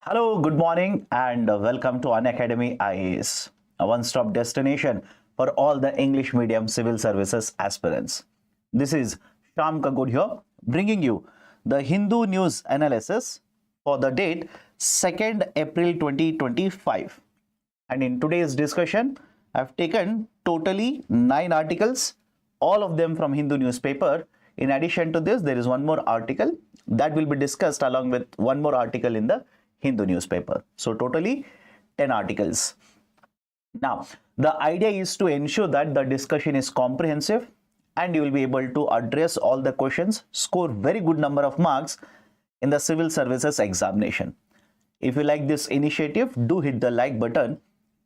Hello, good morning, and welcome to Unacademy IAS, a one-stop destination for all the English medium civil services aspirants. This is Shyam Kaggod In here, bringing you the Hindu news analysis for the date 2nd April 2025. And in today's discussion, I've taken totally 9 articles, all of them from Hindu newspaper. In addition to this, there is one more article that will be discussed along with one more article in the Hindu newspaper. So totally 10 articles. Now, the idea is to ensure that the discussion is comprehensive and you will be able to address all the questions, score very good number of marks in the civil services examination. If you like this initiative, do hit the like button,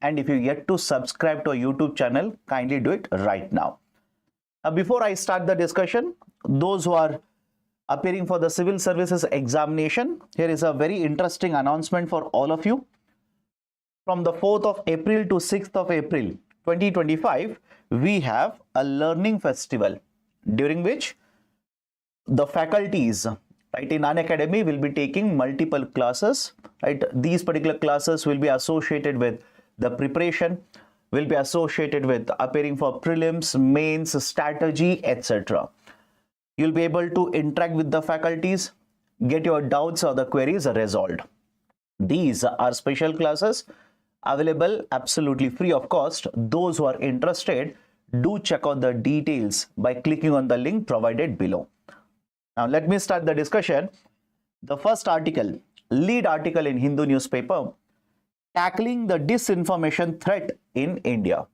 and if you yet to subscribe to our YouTube channel, kindly do it right now. Before I start the discussion, those who are appearing for the civil services examination, here is a very interesting announcement for all of you. From the 4th of April to 6th of April 2025, we have a learning festival during which the faculties in Unacademy will be taking multiple classes. These particular classes will be associated with the preparation, will be associated with appearing for prelims, mains, strategy, etc. You'll be able to interact with the faculties, get your doubts or the queries resolved. These are special classes available absolutely free of cost. Those who are interested, do check out the details by clicking on the link provided below. Now let me start the discussion. The first article, lead article in Hindu newspaper, tackling the disinformation threat in India.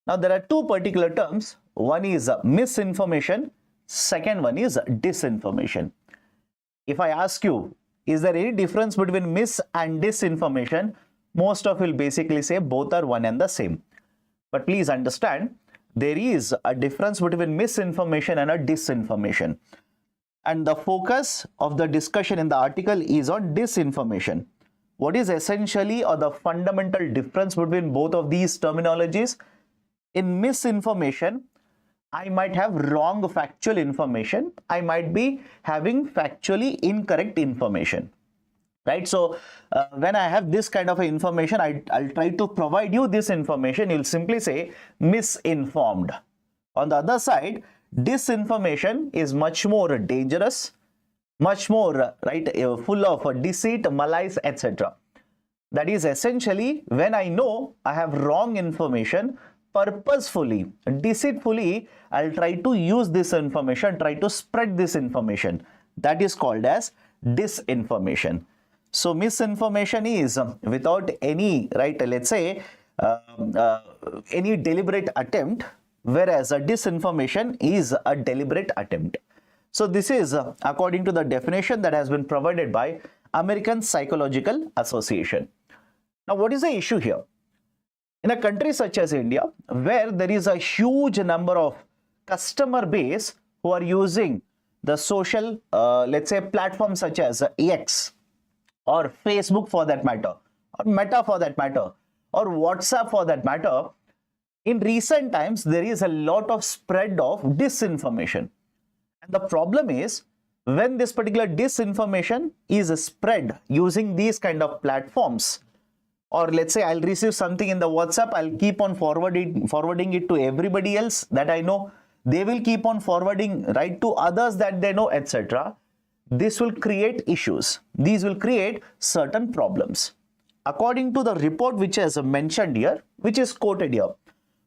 Now there are two particular terms. One is misinformation. Second one is disinformation. If I ask you, is there any difference between mis and disinformation? Most of you will basically say both are one and the same. But please understand, there is a difference between misinformation and a disinformation. And the focus of the discussion in the article is on disinformation. What is essentially or the fundamental difference between both of these terminologies? In misinformation, I might have wrong factual information. I might be having factually incorrect information, right? So when I have this kind of information, I'll try to provide you this information. You'll simply say misinformed. On the other side, disinformation is much more dangerous, much more full of deceit, malice, etc. That is essentially when I know I have wrong information, purposefully, deceitfully, I'll try to use this information, try to spread this information. That is called as disinformation. So misinformation is without any, let's say, any deliberate attempt, whereas a disinformation is a deliberate attempt. So this is according to the definition that has been provided by American Psychological Association. Now, what is the issue here? In a country such as India, where there is a huge number of customer base who are using the social, let's say, platforms such as X or Facebook for that matter, or Meta for that matter, or WhatsApp for that matter, in recent times, there is a lot of spread of disinformation. And the problem is, when this particular disinformation is spread using these kind of platforms, or let's say I'll receive something in the WhatsApp, I'll keep on forwarding it to everybody else that I know. They will keep on forwarding to others that they know, etc. This will create issues. These will create certain problems. According to the report which is mentioned here, which is quoted here,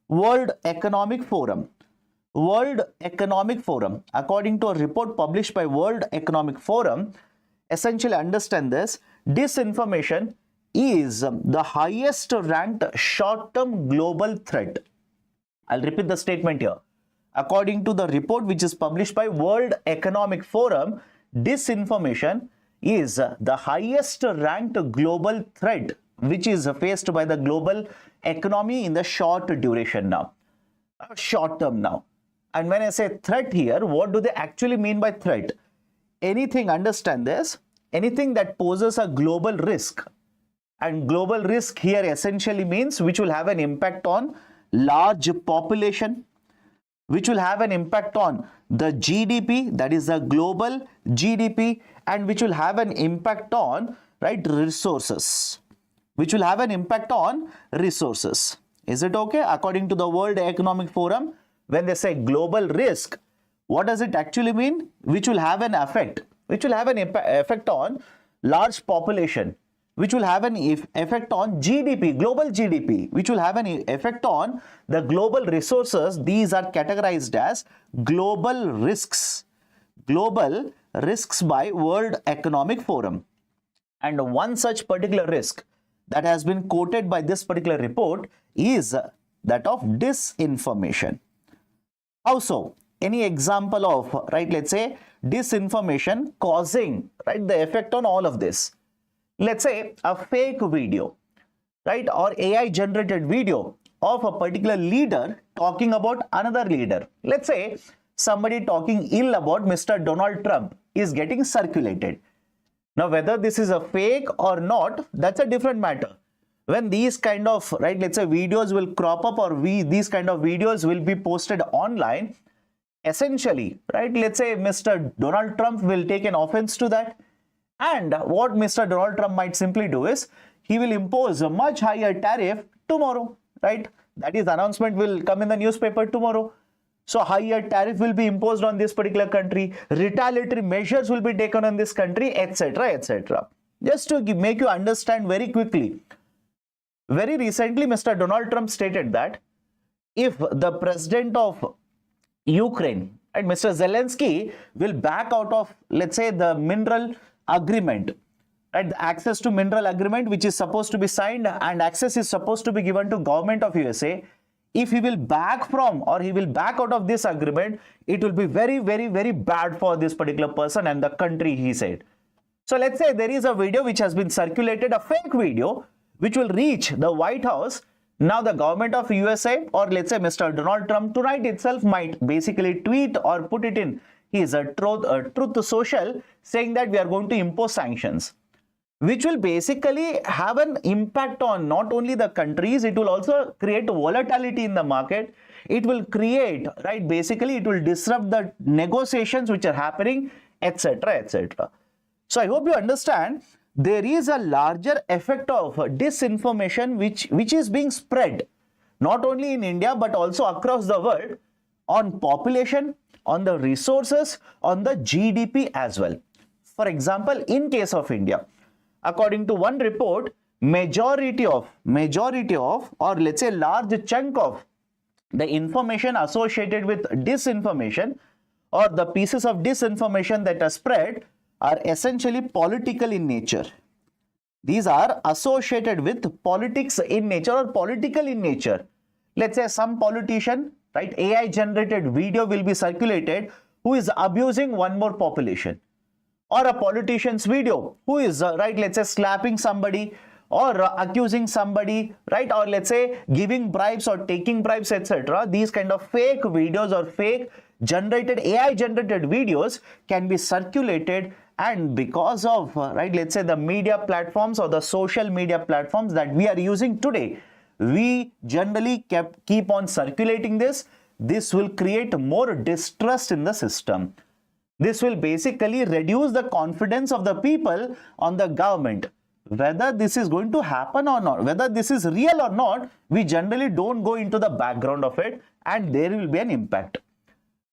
World Economic Forum, according to a report published by World Economic Forum, essentially understand this, disinformation is the highest ranked short-term global threat. I'll repeat the statement here. According to the report which is published by World Economic Forum, disinformation is the highest ranked global threat which is faced by the global economy in the short duration now, short term now. And when I say threat here, what do they actually mean by threat? Anything, understand this, anything that poses a global risk. And global risk here essentially means which will have an impact on large population, which will have an impact on the GDP, that is the global GDP, and which will have an impact on right, resources, which will have an impact on resources. Is it okay? According to the World Economic Forum, when they say global risk, what does it actually mean? Which will have an effect, which will have an effect on large population, which will have an effect on GDP, global GDP, which will have an effect on the global resources. These are categorized as global risks by World Economic Forum. And one such particular risk that has been quoted by this particular report is that of disinformation. How so? Any example of, right, let's say disinformation causing, right, the effect on all of this? Let's say a fake video, right, or AI generated video of a particular leader talking about another leader. Let's say somebody talking ill about Mr. Donald Trump is getting circulated. Now, whether this is a fake or not, that's a different matter. When these kind of, right, let's say videos will crop up, or these kind of videos will be posted online, essentially, right, let's say Mr. Donald Trump will take an offense to that. And what Mr. Donald Trump might simply do is he will impose a much higher tariff tomorrow, right? That is, the announcement will come in the newspaper tomorrow. So higher tariff will be imposed on this particular country, retaliatory measures will be taken on this country, etc., etc. Just to make you understand very quickly, very recently Mr. Donald Trump stated that if the president of Ukraine and Mr. Zelensky will back out of, let's say, the mineral agreement, right, the access to mineral agreement which is supposed to be signed and access is supposed to be given to government of USA, if he will back from or he will back out of this agreement, it will be very, very, very bad for this particular person and the country, he said. So let's say there is a video which has been circulated, a fake video, which will reach the White House. Now the government of USA, or let's say Mr. Donald Trump tonight itself, might basically tweet or put it in his Truth Social saying that we are going to impose sanctions, which will basically have an impact on not only the countries, it will also create volatility in the market. It will create, right, basically it will disrupt the negotiations which are happening, etc., etc. So I hope you understand there is a larger effect of disinformation which is being spread not only in India but also across the world on population, on the resources, on the GDP as well. For example, in case of India, according to one report, majority of, or let's say large chunk of the information associated with disinformation or the pieces of disinformation that are spread are essentially political in nature. These are associated with politics in nature or political in nature. Let's say some politician, right, AI generated video will be circulated who is abusing one more population, or a politician's video who is, right, let's say slapping somebody or accusing somebody, right, or let's say giving bribes or taking bribes, etc. These kind of fake videos or fake generated, AI generated videos can be circulated, and because of, right, let's say the media platforms or the social media platforms that we are using today, we generally keep on circulating this. This will create more distrust in the system. This will basically reduce the confidence of the people on the government. Whether this is going to happen or not, whether this is real or not, we generally don't go into the background of it, and there will be an impact.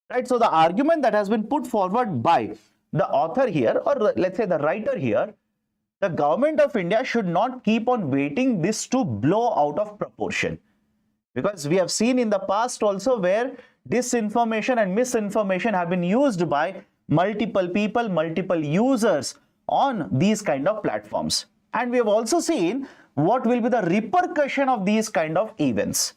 Right? So the argument that has been put forward by the author here, or let's say the writer here, the government of India should not keep on waiting this to blow out of proportion. Because we have seen in the past also where disinformation and misinformation have been used by multiple people, multiple users on these kind of platforms. And we have also seen what will be the repercussion of these kind of events,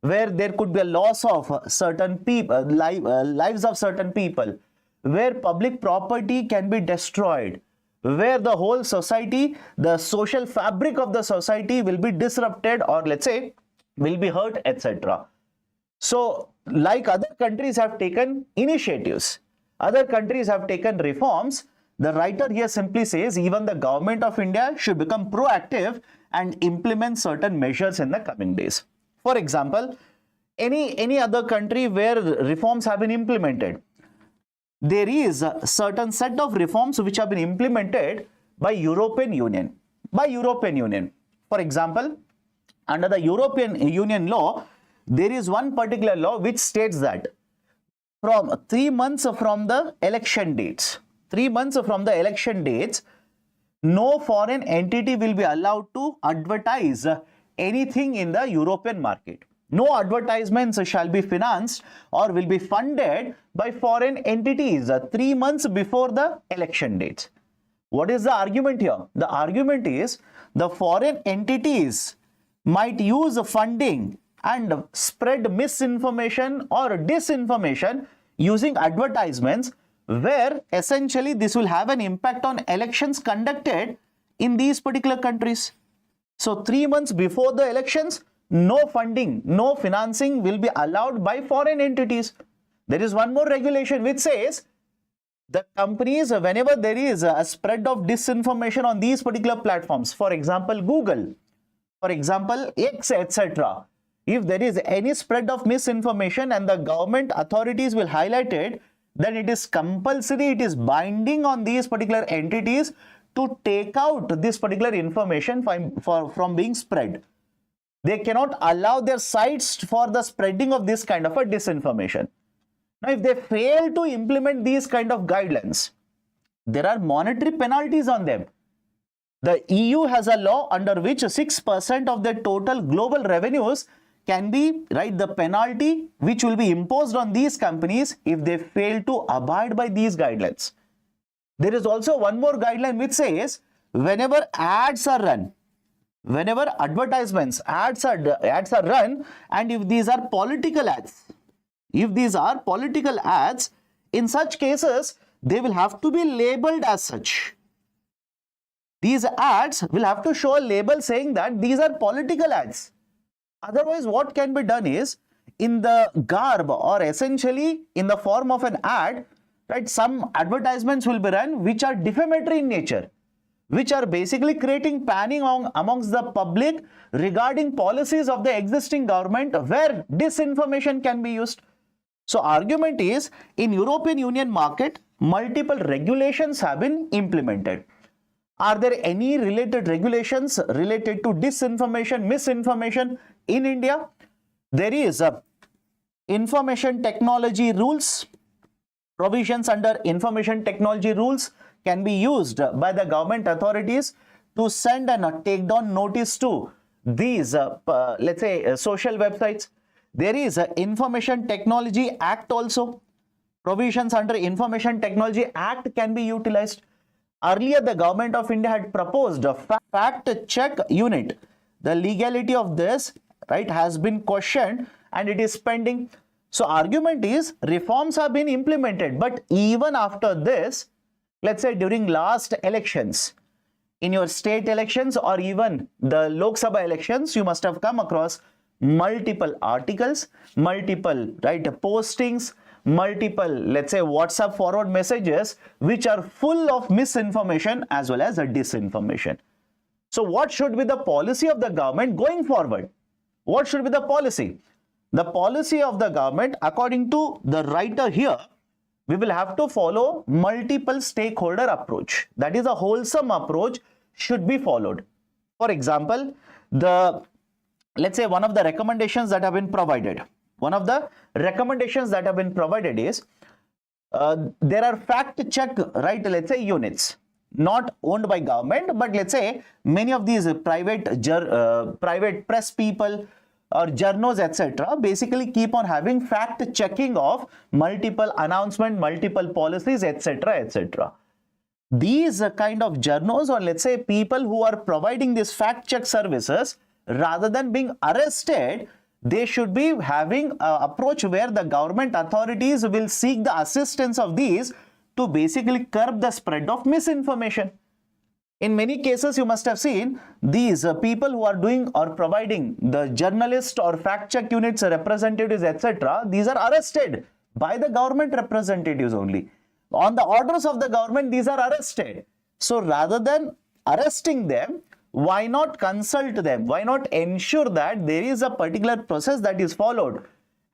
where there could be a loss of certain people, lives of certain people, where public property can be destroyed, where the whole society, the social fabric of the society will be disrupted, or let's say will be hurt, etc. So like other countries have taken initiatives, other countries have taken reforms, the writer here simply says even the government of India should become proactive and implement certain measures in the coming days. For example, any other country where reforms have been implemented, there is a certain set of reforms which have been implemented by European Union. By European Union. For example, under the European Union law, there is one particular law which states that from 3 months from the election dates, 3 months from the election dates, no foreign entity will be allowed to advertise anything in the European market. No advertisements shall be financed or will be funded by foreign entities 3 months before the election dates. What is the argument here? The argument is the foreign entities might use funding and spread misinformation or disinformation using advertisements, where essentially this will have an impact on elections conducted in these particular countries. So 3 months before the elections, no funding, no financing will be allowed by foreign entities. There is one more regulation which says the companies, whenever there is a spread of disinformation on these particular platforms, for example Google, for example X, etc., if there is any spread of misinformation and the government authorities will highlight it, then it is compulsory, it is binding on these particular entities to take out this particular information from being spread. They cannot allow their sites for the spreading of this kind of a disinformation. Now, if they fail to implement these kind of guidelines, there are monetary penalties on them. The EU has a law under which 6% of the total global revenues can be, right, the penalty which will be imposed on these companies if they fail to abide by these guidelines. There is also one more guideline which says whenever ads are run, whenever advertisements, ads are run, and if these are political ads, in such cases, they will have to be labeled as such. These ads will have to show a label saying that these are political ads. Otherwise, what can be done is, in the garb or essentially in the form of an ad, right, some advertisements will be run which are defamatory in nature, which are basically creating panic amongst the public regarding policies of the existing government where disinformation can be used. So argument is, in European Union market, multiple regulations have been implemented. Are there any related regulations related to disinformation, misinformation in India? There is information technology rules. Provisions under information technology rules can be used by the government authorities to send and take down notice to these, let's say, social websites. There is an Information Technology Act also. Provisions under Information Technology Act can be utilized. Earlier, the government of India had proposed a fact check unit. The legality of this, right, has been questioned and it is pending. So argument is, reforms have been implemented, but even after this, let's say during last elections, in your state elections or even the Lok Sabha elections, you must have come across multiple articles, multiple, right, postings, multiple, let's say, WhatsApp forward messages which are full of misinformation as well as disinformation. So what should be the policy of the government going forward? What should be the policy? The policy of the government, according to the writer here, we will have to follow multiple stakeholder approach. That is, a wholesome approach should be followed. For example, let's say one of the recommendations that have been provided, is there are fact check, right, let's say, units not owned by government, but let's say many of these private press people or journals, etc., basically keep on having fact checking of multiple announcements, multiple policies, etc., etc. These kind of journals, or let's say people who are providing these fact check services, rather than being arrested, they should be having an approach where the government authorities will seek the assistance of these to basically curb the spread of misinformation. In many cases, you must have seen these people who are doing or providing the journalist or fact check units representatives, etc., these are arrested by the government representatives only. On the orders of the government, these are arrested. So rather than arresting them, why not consult them? Why not ensure that there is a particular process that is followed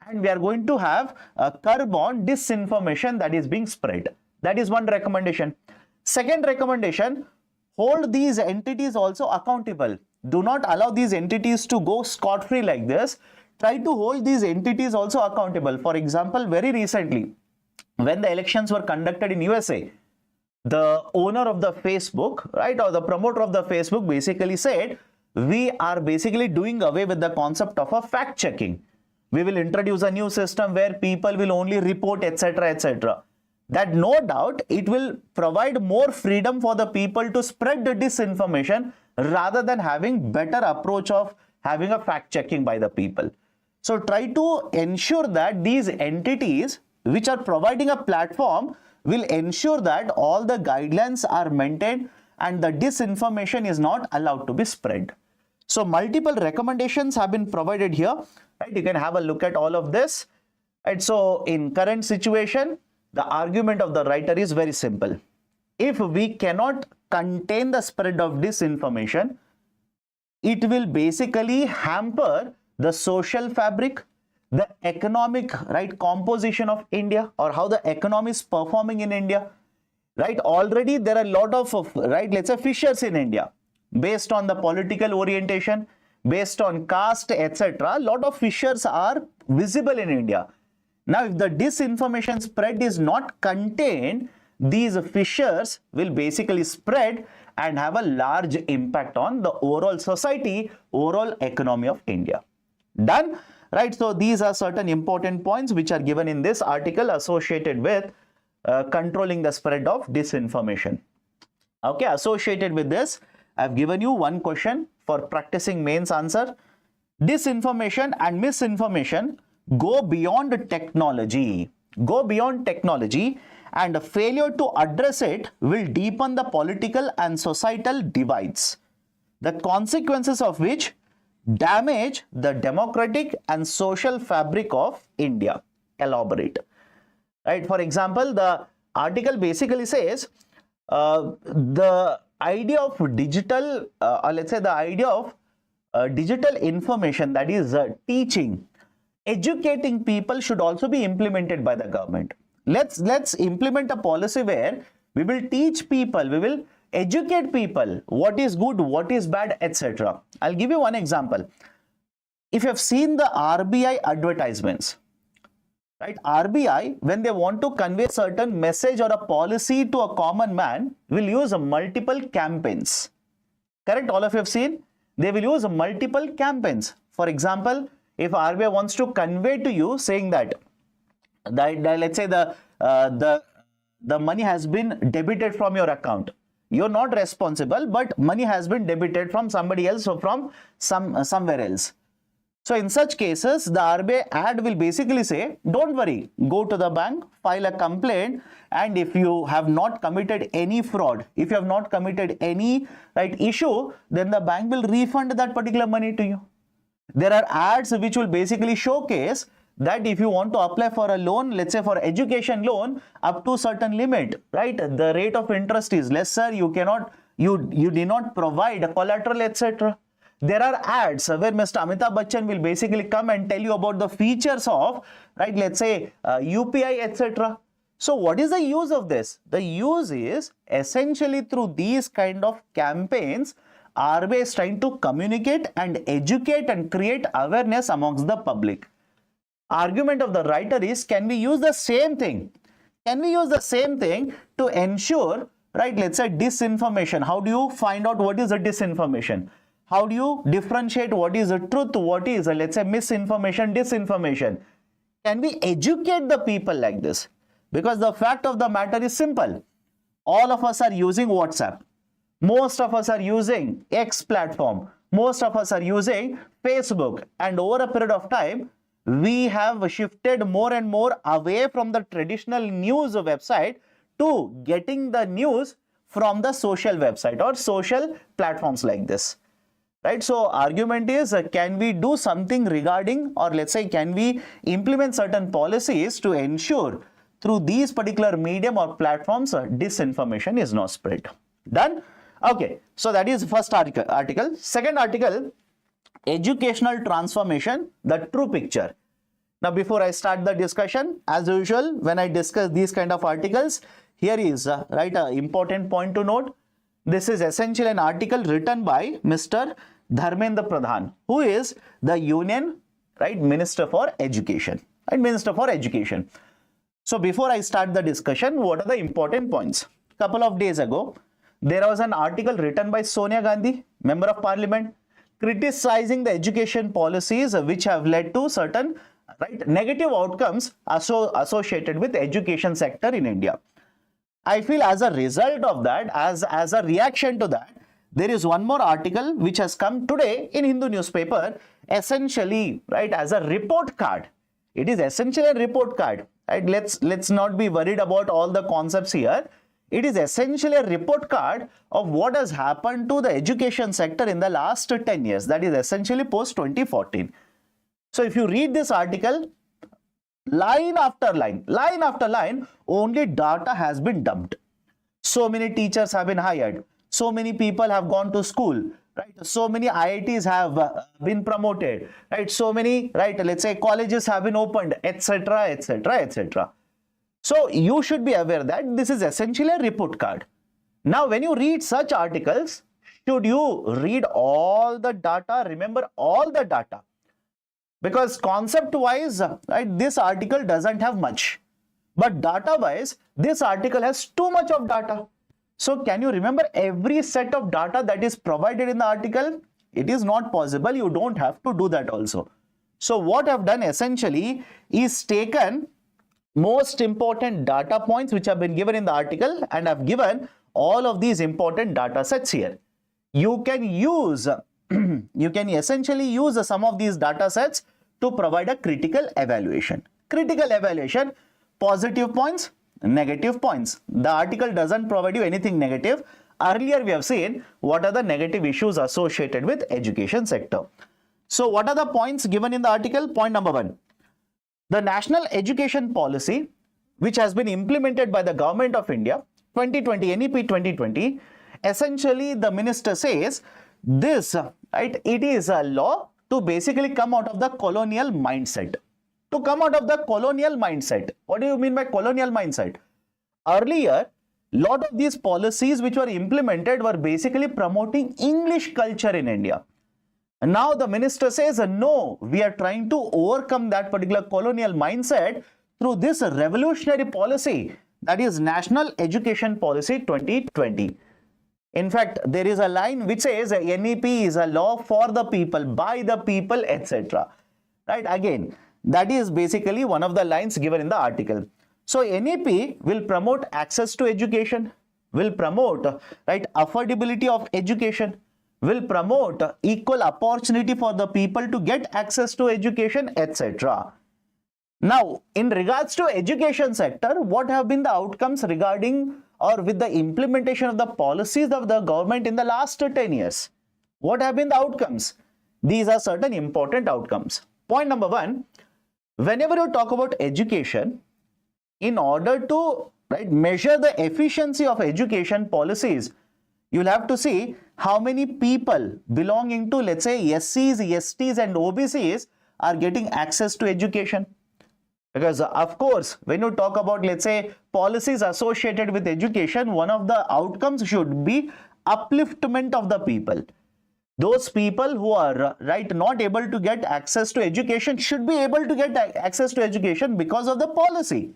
and we are going to have a curb on disinformation that is being spread? That is one recommendation. Second recommendation, hold these entities also accountable. Do not allow these entities to go scot-free like this. Try to hold these entities also accountable. For example, very recently, when the elections were conducted in USA, the owner of the Facebook, right, or the promoter of the Facebook basically said, we are basically doing away with the concept of a fact checking. We will introduce a new system where people will only report, etc., etc. That no doubt it will provide more freedom for the people to spread the disinformation rather than having better approach of having a fact checking by the people. So try to ensure that these entities which are providing a platform will ensure that all the guidelines are maintained and the disinformation is not allowed to be spread. So multiple recommendations have been provided here, right? You can have a look at all of this. Right? So in current situation, the argument of the writer is very simple. If we cannot contain the spread of disinformation, it will basically hamper the social fabric, the economic, right, composition of India, or how the economy is performing in India, right? Already there are a lot of, right, let's say fissures in India based on the political orientation, based on caste, etc. A lot of fissures are visible in India. Now, if the disinformation spread is not contained, these fissures will basically spread and have a large impact on the overall society, overall economy of India. Done? Right? So, these are certain important points which are given in this article associated with controlling the spread of disinformation. Okay, associated with this, I have given you one question for practicing mains answer. Disinformation and misinformation go beyond technology. Go beyond technology, and a failure to address it will deepen the political and societal divides, the consequences of which damage the democratic and social fabric of India. Elaborate. Right? For example, the article basically says the idea of digital, or let's say the idea of digital information, that is teaching, educating people, should also be implemented by the government. Let's implement a policy where we will teach people, we will educate people what is good, what is bad, etc. I'll give you one example. If you have seen the RBI advertisements, right? RBI, when they want to convey certain message or a policy to a common man, will use multiple campaigns. Correct? All of you have seen? They will use multiple campaigns. For example, if RBI wants to convey to you saying that let's say the money has been debited from your account. You're not responsible, but money has been debited from somebody else or from somewhere else. So in such cases, the RBI ad will basically say, don't worry, go to the bank, file a complaint, and if you have not committed any fraud, if you have not committed any issue, then the bank will refund that particular money to you. There are ads which will basically showcase that if you want to apply for a loan, let's say for education loan, up to certain limit, right, the rate of interest is lesser, you did not provide a collateral, etc. There are ads where Mr. Amitabh Bachchan will basically come and tell you about the features of, right, let's say UPI, etc. So what is the use of this? The use is essentially through these kind of campaigns, RBI is trying to communicate and educate and create awareness amongst the public. Argument of the writer is, can we use the same thing? Can we use the same thing to ensure, right, let's say disinformation? How do you find out what is a disinformation? How do you differentiate what is a truth, what is a, let's say, misinformation, disinformation? Can we educate the people like this? Because the fact of the matter is simple. All of us are using WhatsApp. Most of us are using X platform. Most of us are using Facebook. And over a period of time, we have shifted more and more away from the traditional news website to getting the news from the social website or social platforms like this. Right? So argument is, can we do something regarding, or let's say, can we implement certain policies to ensure through these particular medium or platforms, disinformation is not spread. Done? Okay. So that is first article. Second article, educational transformation, the true picture. Now, before I start the discussion, as usual, when I discuss these kind of articles, here is right, an important point to note. This is essentially an article written by Mr. Dharmendra Pradhan, who is the Union, right, Minister for Education, right, Minister for Education. So before I start the discussion, what are the important points? Couple of days ago, there was an article written by Sonia Gandhi, Member of Parliament, criticizing the education policies which have led to certain, right, negative outcomes associated with the education sector in India. I feel as a result of that, as a reaction to that, there is one more article which has come today in Hindu newspaper, essentially, right, as a report card. It is essentially a report card. Right? Let's not be worried about all the concepts here. It is essentially a report card of what has happened to the education sector in the last 10 years. That is essentially post 2014. So if you read this article, line after line, only data has been dumped. So many teachers have been hired. So many people have gone to school. Right, so many IITs have been promoted, right? So many, right, let's say colleges have been opened, etc., etc., etc. So you should be aware that this is essentially a report card. Now, when you read such articles, should you read all the data? Remember all the data, because concept-wise, right, this article doesn't have much, but data-wise, this article has too much of data. So can you remember every set of data that is provided in the article? It is not possible. You don't have to do that also. So what I've done essentially is taken most important data points which have been given in the article, and I've given all of these important data sets here. You can essentially use some of these data sets to provide a critical evaluation. Critical evaluation, positive points, negative points. The article doesn't provide you anything negative. Earlier we have seen what are the negative issues associated with education sector. So what are the points given in the article? Point number 1. The National Education Policy, which has been implemented by the Government of India, 2020, NEP 2020, essentially the minister says this, right, it is a law to basically come out of the colonial mindset. To come out of the colonial mindset. What do you mean by colonial mindset? Earlier, lot of these policies which were implemented were basically promoting English culture in India. And now the minister says, no, we are trying to overcome that particular colonial mindset through this revolutionary policy, that is National Education Policy 2020. In fact, there is a line which says NEP is a law for the people, by the people, etc. Right? Again, that is basically one of the lines given in the article. So NEP will promote access to education, will promote, right, affordability of education, will promote equal opportunity for the people to get access to education, etc. Now, in regards to education sector, what have been the outcomes regarding or with the implementation of the policies of the government in the last 10 years? What have been the outcomes? These are certain important outcomes. Point number 1. Whenever you talk about education, in order to, right, measure the efficiency of education policies, you'll have to see how many people belonging to, let's say, SCs, STs and OBCs are getting access to education. Because of course, when you talk about, let's say, policies associated with education, one of the outcomes should be upliftment of the people. Those people who are, right, not able to get access to education should be able to get access to education because of the policy.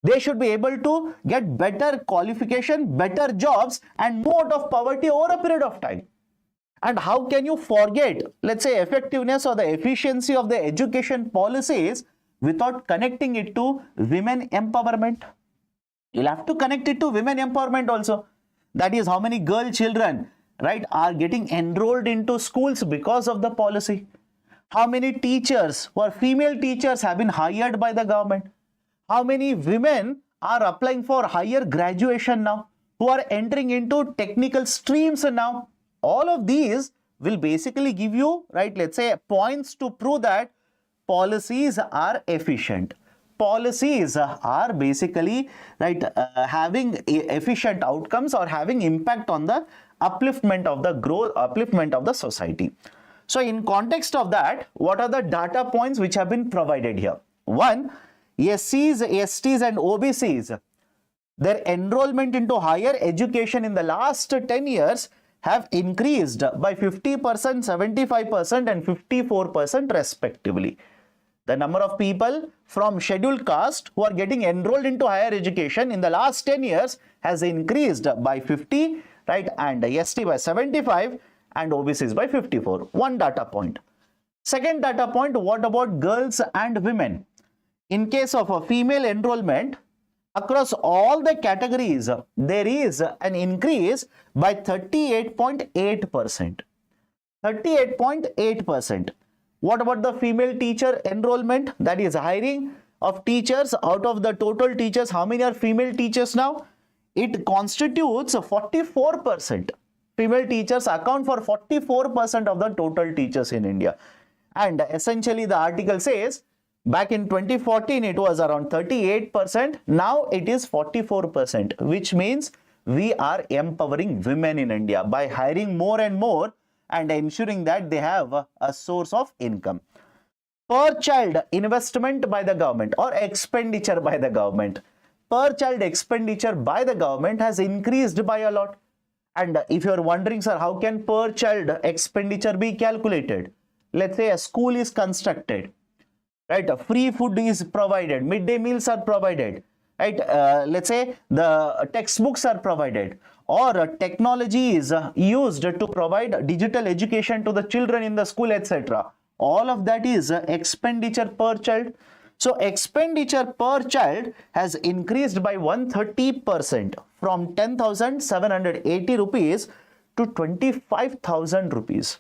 They should be able to get better qualification, better jobs and move out of poverty over a period of time. And how can you forget, let's say, effectiveness or the efficiency of the education policies without connecting it to women empowerment? You'll have to connect it to women empowerment also. That is how many girl children, right, are getting enrolled into schools because of the policy. How many teachers who are female teachers have been hired by the government? How many women are applying for higher graduation now, who are entering into technical streams now? All of these will basically give you, right, let's say, points to prove that policies are efficient. Policies are basically, right, having efficient outcomes or having impact on the upliftment of the growth, upliftment of the society. So in context of that, what are the data points which have been provided here? One, SCs, STs and OBCs, their enrollment into higher education in the last 10 years have increased by 50%, 75% and 54% respectively. The number of people from scheduled caste who are getting enrolled into higher education in the last 10 years has increased by 50, right, and ST by 75 and OBCs by 54. One data point. Second data point, what about girls and women? In case of a female enrollment, across all the categories, there is an increase by 38.8%. 38.8%. What about the female teacher enrollment? That is hiring of teachers. Out of the total teachers, how many are female teachers now? It constitutes 44%. Female teachers account for 44% of the total teachers in India. And essentially the article says, back in 2014, it was around 38%. Now it is 44%, which means we are empowering women in India by hiring more and more and ensuring that they have a source of income. Per child investment by the government or expenditure by the government. Per child expenditure by the government has increased by a lot. And if you are wondering, sir, how can per child expenditure be calculated? Let's say a school is constructed, right? Free food is provided, midday meals are provided, right? Let's say the textbooks are provided, or technology is used to provide digital education to the children in the school, etc. All of that is expenditure per child. So expenditure per child has increased by 130% from 10,780 rupees to 25,000 rupees.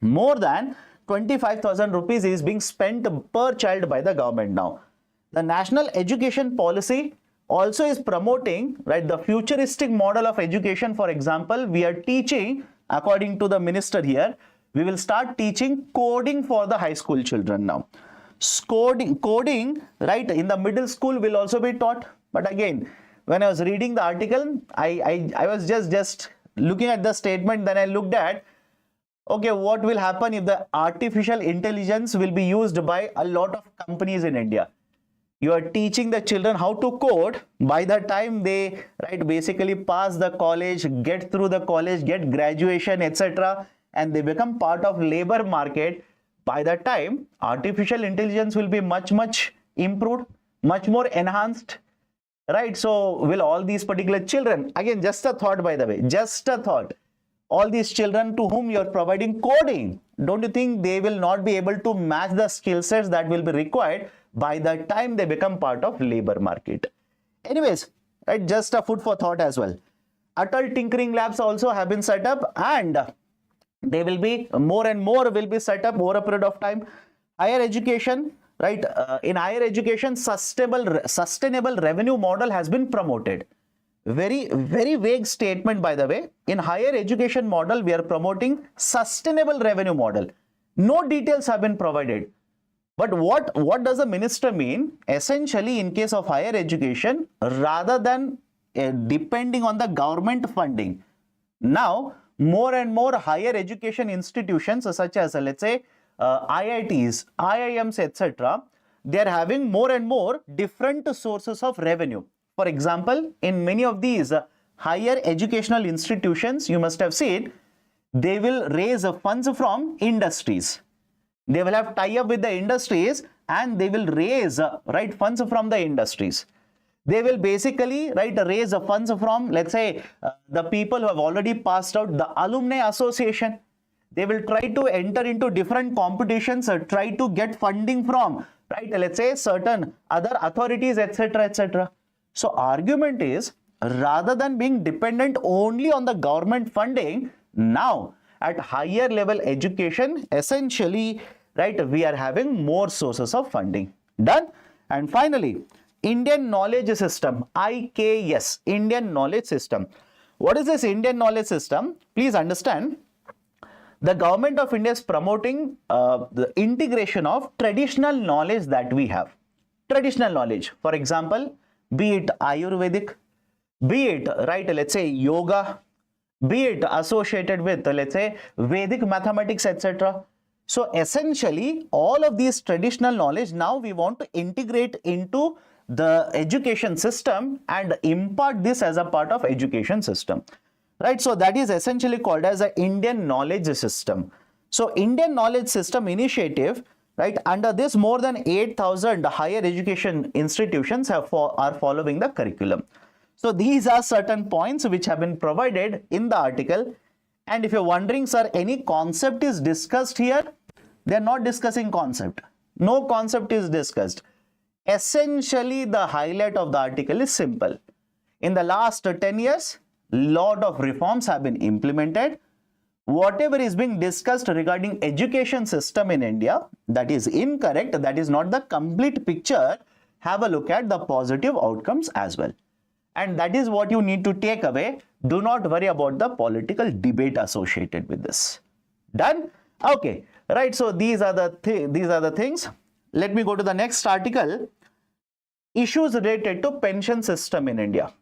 More than 25,000 rupees is being spent per child by the government now. The national education policy also is promoting, right, the futuristic model of education. For example, we are teaching, according to the minister here, we will start teaching coding for the high school children now. Coding, right, in the middle school will also be taught. But again, when I was reading the article, I was just looking at the statement, then I looked at, okay, what will happen if the artificial intelligence will be used by a lot of companies in India? You are teaching the children how to code. By the time they, right, basically pass the college, get through the college, get graduation, etc., and they become part of labor market, by that time artificial intelligence will be much improved, much more enhanced, right? So will all these particular children, again, just a thought, by the way, just a thought, all these children to whom you are providing coding, don't you think they will not be able to match the skill sets that will be required by the time they become part of labor market? Anyways, right, just a food for thought as well. Adult tinkering labs also have been set up, and they will be more and more will be set up over a period of time. Higher education, right, in higher education, sustainable revenue model has been promoted. Very vague statement, by the way. In higher education model, we are promoting sustainable revenue model. No details have been provided. But what does the minister mean? Essentially, in case of higher education, rather than depending on the government funding, now more and more higher education institutions such as, let's say, IITs, IIMs, etc., they are having more and more different sources of revenue. For example, in many of these higher educational institutions, you must have seen, they will raise funds from industries. They will have tie-up with the industries and they will raise, right, funds from the industries. They will basically, right, raise funds from, let's say, the people who have already passed out, the alumni association. They will try to enter into different competitions, try to get funding from, right, let's say, certain other authorities, etc., etc. So argument is, rather than being dependent only on the government funding, now at higher level education, essentially, right, we are having more sources of funding. Done. And finally, Indian Knowledge System, IKS, Indian Knowledge System. What is this Indian Knowledge System? Please understand, the government of India is promoting the integration of traditional knowledge that we have. Traditional knowledge, for example, be it Ayurvedic, be it, right, let's say, yoga, be it associated with, let's say, Vedic mathematics, etc. So essentially, all of these traditional knowledge, now we want to integrate into the education system and impart this as a part of education system, right? So that is essentially called as a Indian knowledge system. So Indian knowledge system initiative, right? Under this, more than 8,000 higher education institutions are following the curriculum. So these are certain points which have been provided in the article. And if you're wondering, sir, any concept is discussed here? They are not discussing concept. No concept is discussed. Essentially, the highlight of the article is simple. In the last 10 years, lot of reforms have been implemented. Whatever is being discussed regarding education system in India, that is incorrect. That is not the complete picture. Have a look at the positive outcomes as well. And that is what you need to take away. Do not worry about the political debate associated with this. Done? Okay. Right. So these are the things. Let me go to the next article. Issues related to pension system in India.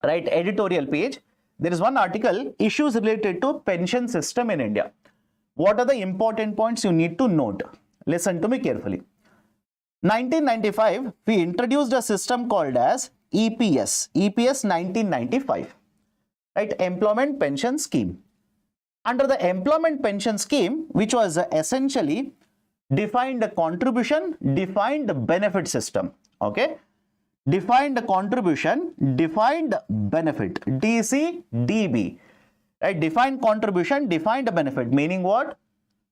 Right. Editorial page. There is one article, issues related to pension system in India. What are the important points you need to note? Listen to me carefully. 1995, we introduced a system called as EPS 1995, right? Employment Pension Scheme. Under the Employment Pension Scheme, which was essentially defined contribution, defined benefit system, okay? Defined contribution, defined benefit, DCDB, right? Defined contribution, defined benefit, meaning what?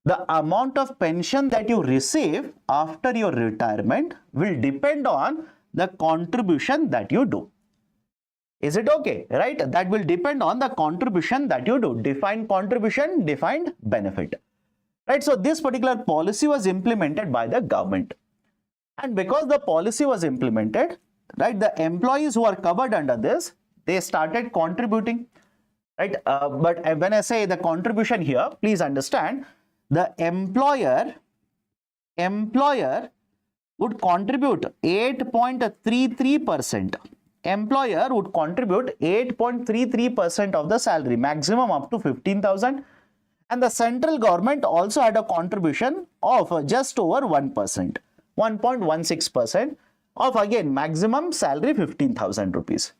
The amount of pension that you receive after your retirement will depend on the contribution that you do. Is it okay? Right? That will depend on the contribution that you do. Defined contribution, defined benefit. Right? So this particular policy was implemented by the government. And because the policy was implemented, right, the employees who are covered under this, they started contributing, right? But when I say the contribution here, please understand, the employer would contribute 8.33%. Employer would contribute 8.33% of the salary, maximum up to 15,000. And the central government also had a contribution of just over 1%, 1.16%. of again maximum salary 15,000 rupees.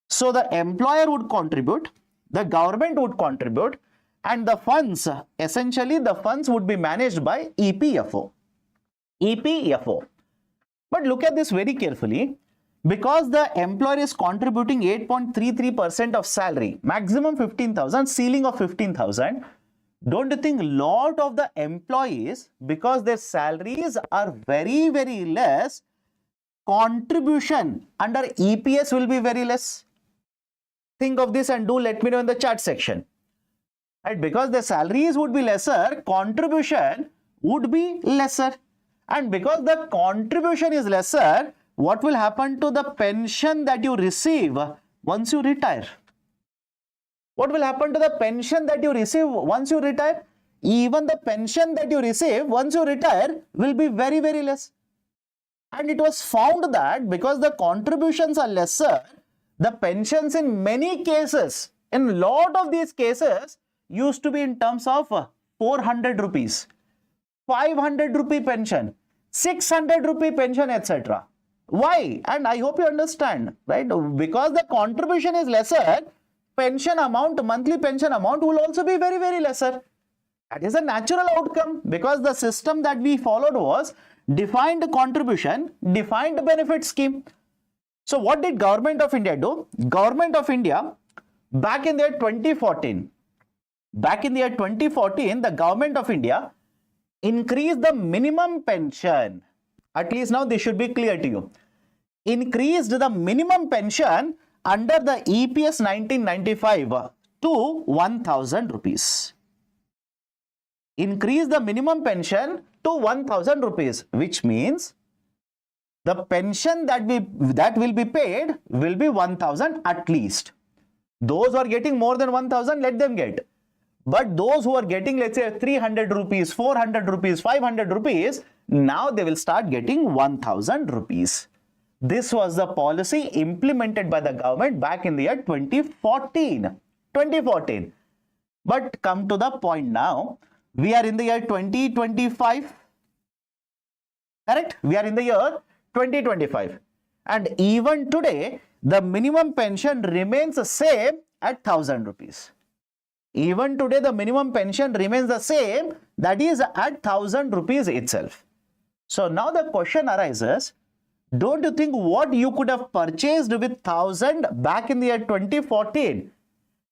So the employer would contribute, the government would contribute, and the funds, essentially the funds would be managed by EPFO. EPFO. But look at this very carefully. Because the employer is contributing 8.33% of salary, maximum 15,000, ceiling of 15,000, don't you think a lot of the employees, because their salaries are very, very less, contribution under EPS will be very less? Think of this and do let me know in the chat section. Right? Because the salaries would be lesser, contribution would be lesser. And because the contribution is lesser, what will happen to the pension that you receive once you retire? What will happen to the pension that you receive once you retire? Even the pension that you receive once you retire will be very, very less. And it was found that because the contributions are lesser, the pensions in many cases, in a lot of these cases, used to be in terms of 400 rupees, 500 rupee pension, 600 rupee pension, etc. Why? And I hope you understand, right? Because the contribution is lesser, pension amount, monthly pension amount will also be very, very lesser. That is a natural outcome because the system that we followed was defined contribution, defined benefit scheme. So what did Government of India do? Government of India, back in the year 2014, the Government of India increased the minimum pension. At least now this should be clear to you. Increased the minimum pension under the EPS 1995 to 1,000 rupees. Increase the minimum pension to 1,000 rupees, which means the pension that will be paid will be 1,000 at least. Those who are getting more than 1,000, let them get. But those who are getting, let's say, 300 rupees, 400 rupees, 500 rupees, now they will start getting 1,000 rupees. This was the policy implemented by the government back in the year 2014. But come to the point now, we are in the year 2025. Correct? We are in the year 2025. And even today, the minimum pension remains the same at 1,000 rupees. Even today, the minimum pension remains the same, that is at 1,000 rupees itself. So now the question arises, don't you think what you could have purchased with 1,000 back in the year 2014,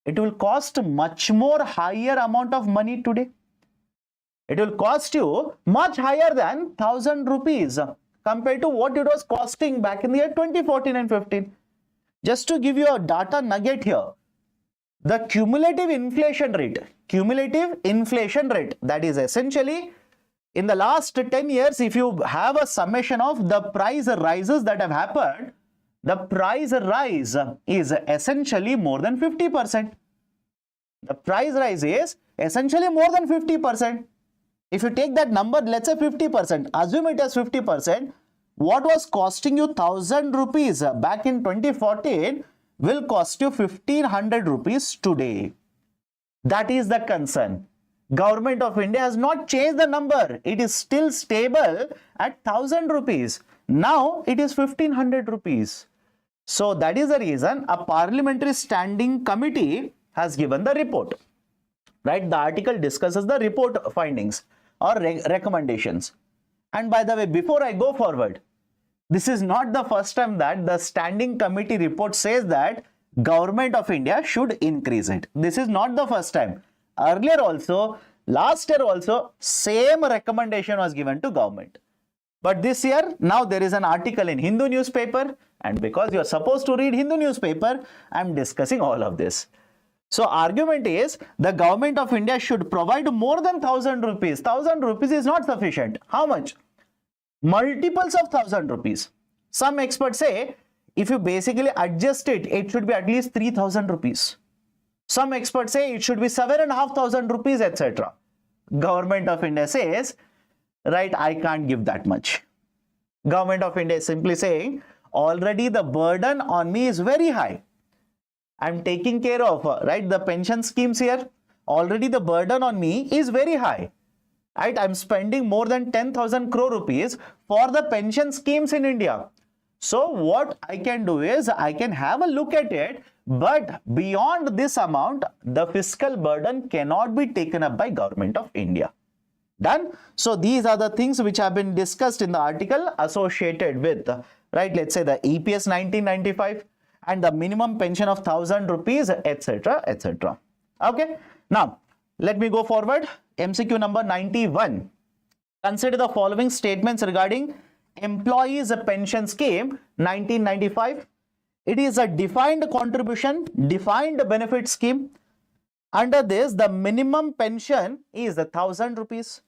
it will cost much more higher amount of money today? It will cost you much higher than 1,000 rupees compared to what it was costing back in the year 2014 and 15. Just to give you a data nugget here, the cumulative inflation rate, that is essentially in the last 10 years, if you have a summation of the price rises that have happened, the price rise is essentially more than 50%. The price rise is essentially more than 50%. If you take that number, let's say 50%, assume it as 50%, what was costing you 1,000 rupees back in 2014 will cost you 1,500 rupees today. That is the concern. Government of India has not changed the number. It is still stable at 1,000 rupees. Now it is 1,500 rupees. So that is the reason a parliamentary standing committee has given the report. Right? The article discusses the report findings or recommendations. And by the way, before I go forward, this is not the first time that the standing committee report says that Government of India should increase it. This is not the first time. Earlier also, last year also, same recommendation was given to government. But this year, now there is an article in Hindu newspaper, and because you are supposed to read Hindu newspaper, I am discussing all of this. So argument is the Government of India should provide more than 1,000 rupees. 1,000 rupees is not sufficient. How much? Multiples of 1,000 rupees. Some experts say if you basically adjust it, it should be at least 3,000 rupees. Some experts say it should be 7,500 rupees, etc. Government of India says, right, I can't give that much. Government of India is simply saying, already the burden on me is very high. I'm taking care of, right, the pension schemes here. Already the burden on me is very high. Right, I'm spending more than 10,000 crore rupees for the pension schemes in India. So what I can do is I can have a look at it, but beyond this amount, the fiscal burden cannot be taken up by Government of India. Done? So these are the things which have been discussed in the article associated with, right, let's say the EPS 1995 and the minimum pension of 1,000 rupees, etc., etc. Okay. Now, let me go forward. MCQ number 91. Consider the following statements regarding Employees Pension Scheme 1995. It is a defined contribution, defined benefit scheme. Under this, the minimum pension is 1,000 rupees.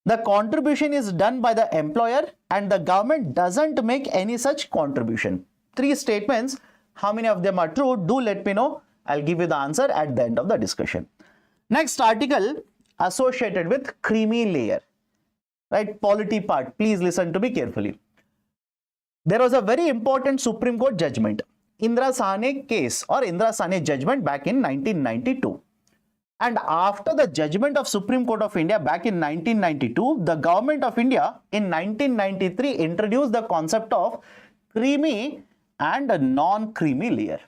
The contribution is done by the employer and the government doesn't make any such contribution. Three statements. How many of them are true? Do let me know. I'll give you the answer at the end of the discussion. Next article associated with creamy layer. Right, polity part. Please listen to me carefully. There was a very important Supreme Court judgment, Indra Sahni case or Indra Sahni judgment back in 1992. And after the judgment of Supreme Court of India back in 1992, the Government of India in 1993 introduced the concept of creamy and a non-creamy layer.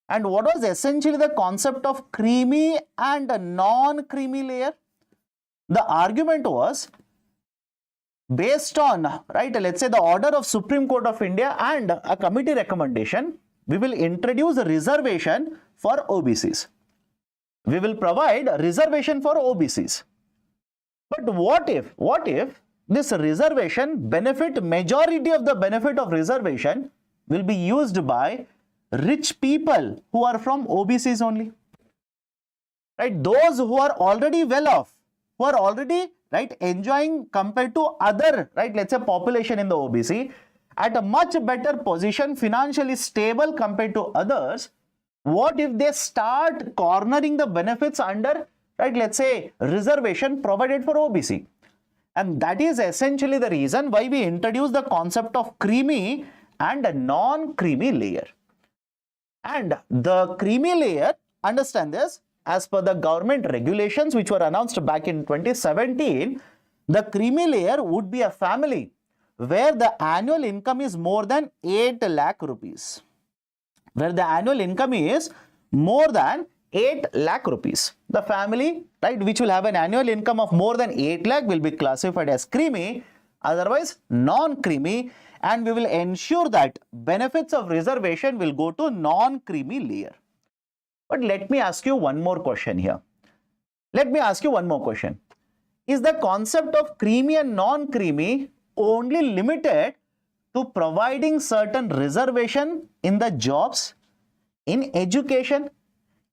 And what was essentially the concept of creamy and a non-creamy layer? The argument was based on, right, let's say the order of Supreme Court of India and a committee recommendation, we will introduce a reservation for OBCs. We will provide a reservation for OBCs. But what if this reservation majority of the benefit of reservation will be used by rich people who are from OBCs only? Right, those who are already well off, who are already, right, enjoying compared to other, right, let's say population in the OBC at a much better position, financially stable compared to others. What if they start cornering the benefits under, right, let's say reservation provided for OBC? And that is essentially the reason why we introduce the concept of creamy and a non-creamy layer. And the creamy layer, understand this, as per the government regulations which were announced back in 2017, the creamy layer would be a family where the annual income is more than 8 lakh rupees. Where the annual income is more than 8 lakh rupees. The family, right, which will have an annual income of more than 8 lakh will be classified as creamy, otherwise non-creamy, and we will ensure that benefits of reservation will go to non-creamy layer. But let me ask you one more question here. Let me ask you one more question. Is the concept of creamy and non-creamy only limited to providing certain reservation in the jobs, in education?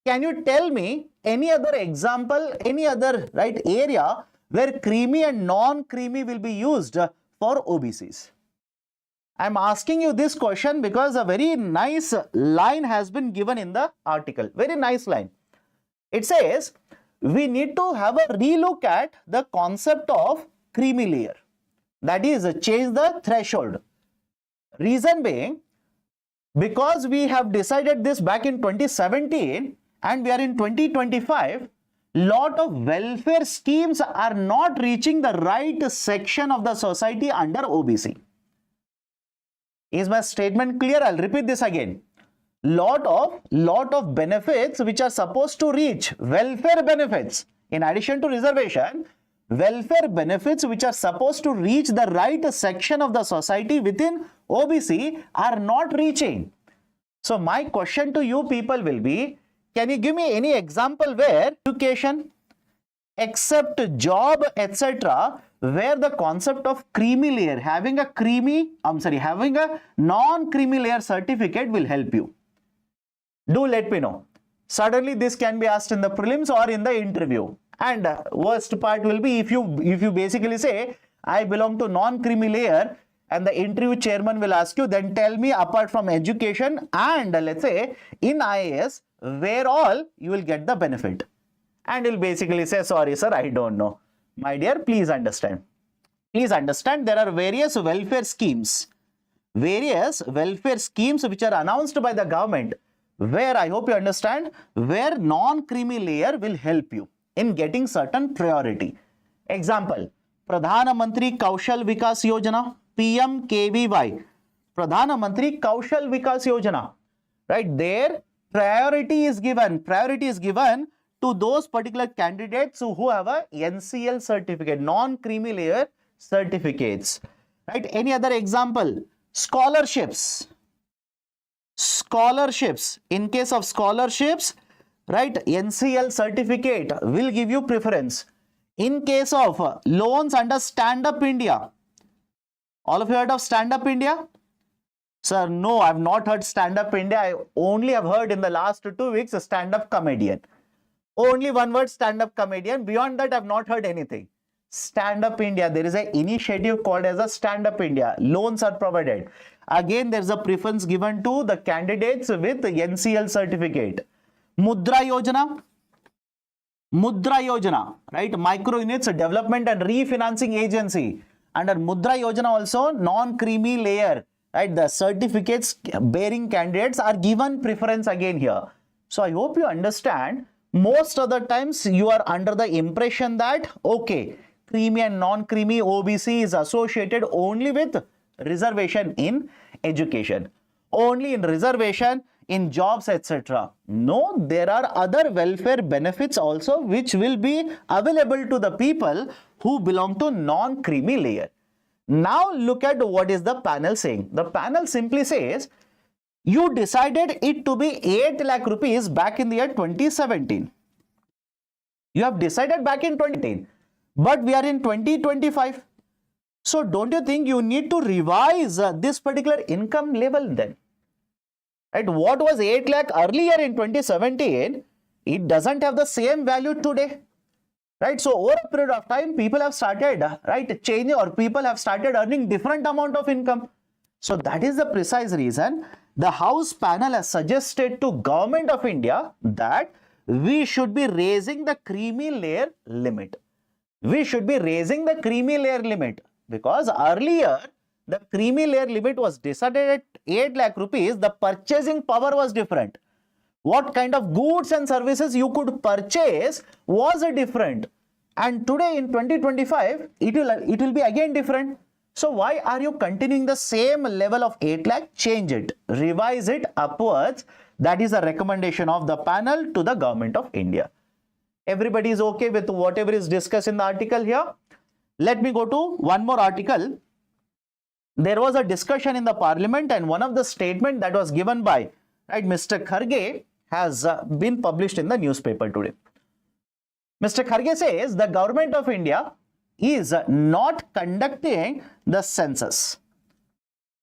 Can you tell me any other example, any other area where creamy and non-creamy will be used for OBCs? I'm asking you this question because a very nice line has been given in the article. Very nice line. It says, we need to have a relook at the concept of creamy layer. That is, change the threshold. Reason being, because we have decided this back in 2017 and we are in 2025, lot of welfare schemes are not reaching the right section of the society under OBC. Is my statement clear? I'll repeat this again. Lot of benefits which are supposed to reach, welfare benefits, in addition to reservation, welfare benefits which are supposed to reach the right section of the society within OBC are not reaching. So my question to you people will be, can you give me any example where education, except job, etc., where the concept of creamy layer, having a non-creamy layer certificate will help you? Do let me know. Suddenly this can be asked in the prelims or in the interview. And worst part will be if you basically say, I belong to non-creamy layer, and the interview chairman will ask you, then tell me apart from education and let's say in IAS, where all you will get the benefit. And you'll basically say, sorry sir, I don't know. My dear, please understand. Please understand, there are various welfare schemes which are announced by the government, where I hope you understand, where non-creamy layer will help you in getting certain priority. Example, Pradhana Mantri Kaushal Vikas Yojana, PMKVY, Pradhana Mantri Kaushal Vikas Yojana, right? There priority is given to those particular candidates who have a NCL certificate, non-creamy layer certificates, right? Any other example? Scholarships. In case of scholarships, right, NCL certificate will give you preference. In case of loans under Stand Up India, all of you heard of Stand Up India? Sir, no, I have not heard Stand Up India. I only have heard in the last 2 weeks a stand-up comedian. Only one word, stand-up comedian. Beyond that, I have not heard anything. Stand Up India, there is an initiative called as a Stand Up India. Loans are provided. Again, there is a preference given to the candidates with NCL certificate. Mudra Yojana, right? Micro Units Development and Refinancing Agency. Under Mudra Yojana also, non-creamy layer, right? The certificates bearing candidates are given preference again here. So I hope you understand. Most of the times you are under the impression that, okay, creamy and non-creamy OBC is associated only with reservation in education, only in reservation in jobs, etc. No, there are other welfare benefits also which will be available to the people who belong to non-creamy layer. Now look at what is the panel saying. The panel simply says, you decided it to be 8 lakh rupees back in the year 2017. You have decided back in 2018, but we are in 2025. So don't you think you need to revise this particular income level then? Right? What was 8 lakh earlier in 2017, it doesn't have the same value today. Right? So over a period of time, people have started, right, changing, or people have started earning different amount of income. So that is the precise reason the House panel has suggested to Government of India that we should be raising the creamy layer limit. We should be raising the creamy layer limit, because earlier the creamy layer limit was decided at 8 lakh rupees. The purchasing power was different. What kind of goods and services you could purchase was different. And today in 2025, it will be again different. So why are you continuing the same level of 8 lakh? Change it, revise it upwards. That is a recommendation of the panel to the Government of India. Everybody is okay with whatever is discussed in the article here. Let me go to one more article. There was a discussion in the parliament, and one of the statement that was given by Mr. Kharge has been published in the newspaper today. Mr. Kharge says the Government of India is not conducting the census.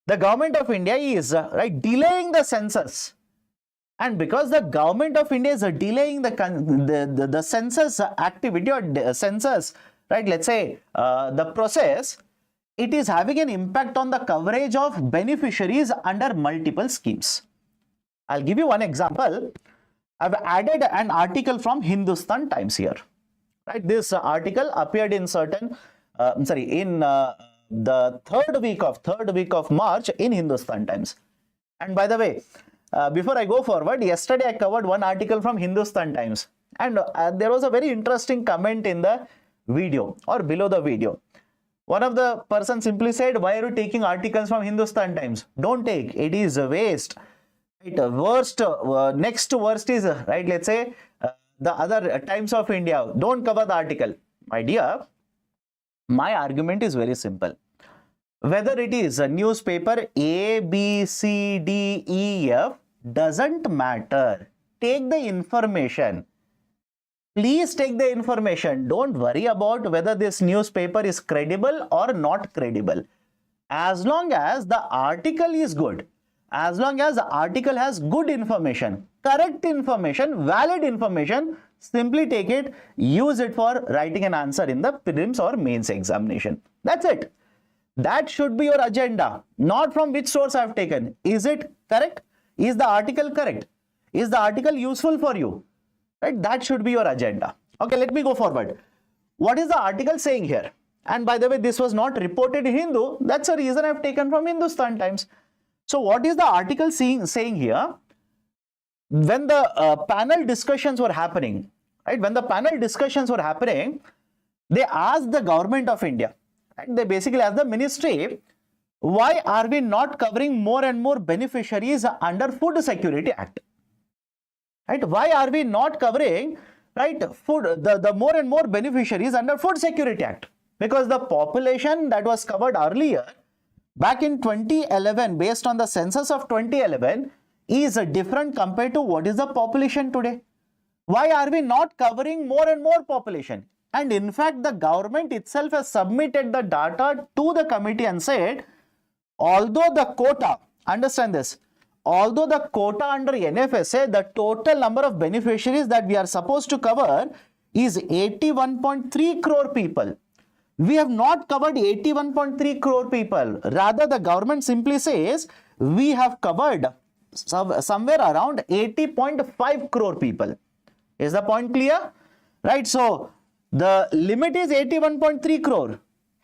The Government of India is delaying the census. And because the Government of India is delaying the census activity or census, let's say the process, it is having an impact on the coverage of beneficiaries under multiple schemes. I'll give you one example. I've added an article from Hindustan Times here. This article appeared in the third week of March in Hindustan Times. And by the way, before I go forward, yesterday I covered one article from Hindustan Times, and there was a very interesting comment in the video or below the video. One of the person simply said, why are you taking articles from Hindustan Times? Don't take, it is a waste. Next worst is, let's say, the other Times of India. Don't cover the article. My dear, my argument is very simple. Whether it is a newspaper A, B, C, D, E, F, doesn't matter. Take the information. Please take the information. Don't worry about whether this newspaper is credible or not credible. As long as the article is good, as long as the article has good information, correct information, valid information, simply take it, use it for writing an answer in the prelims or mains examination. That's it. That should be your agenda, not from which source I have taken. Is it correct? Is the article correct? Is the article useful for you? That should be your agenda. Okay, let me go forward. What is the article saying here? And by the way, this was not reported in Hindu. That's the reason I have taken from Hindustan Times. So what is the article saying here? When the panel discussions were happening, when the panel discussions were happening, they asked the Government of India, they basically asked the ministry, why are we not covering more and more beneficiaries under Food Security Act? Why are we not covering the more and more beneficiaries under Food Security Act? Because the population that was covered earlier, back in 2011, based on the census of 2011, is different compared to what is the population today. Why are we not covering more and more population? And in fact, the government itself has submitted the data to the committee and said, although the quota, understand this, although the quota under NFSA, the total number of beneficiaries that we are supposed to cover is 81.3 crore people. We have not covered 81.3 crore people. Rather, the government simply says we have covered somewhere around 80.5 crore people. Is the point clear? So the limit is 81.3 crore.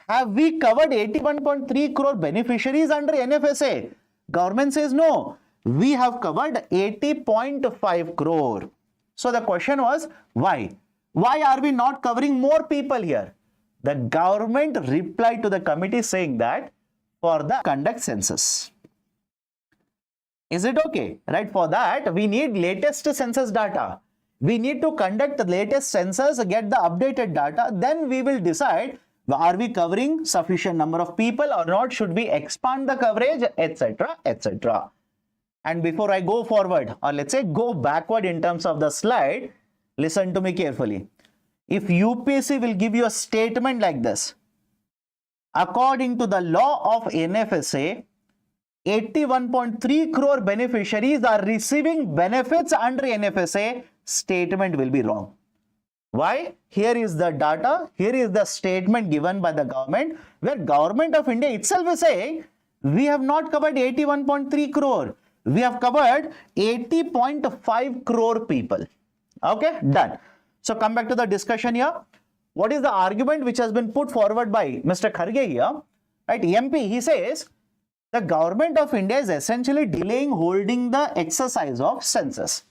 Have we covered 81.3 crore beneficiaries under NFSA? Government says no. We have covered 80.5 crore. So the question was, why? Why are we not covering more people here? The government replied to the committee saying that for the conduct census. Is it okay? For that, we need latest census data. We need to conduct the latest census, get the updated data. Then we will decide, are we covering sufficient number of people or not? Should we expand the coverage, etc., etc. And before I go forward, or let's say go backward in terms of the slide, listen to me carefully. If UPSC will give you a statement like this, according to the law of NFSA, 81.3 crore beneficiaries are receiving benefits under NFSA, statement will be wrong. Why? Here is the data, here is the statement given by the government, where Government of India itself is saying, we have not covered 81.3 crore. We have covered 80.5 crore people. Okay, done. So come back to the discussion here. What is the argument which has been put forward by Mr. Kharge here? MP, he says, the Government of India is essentially delaying holding the exercise of census.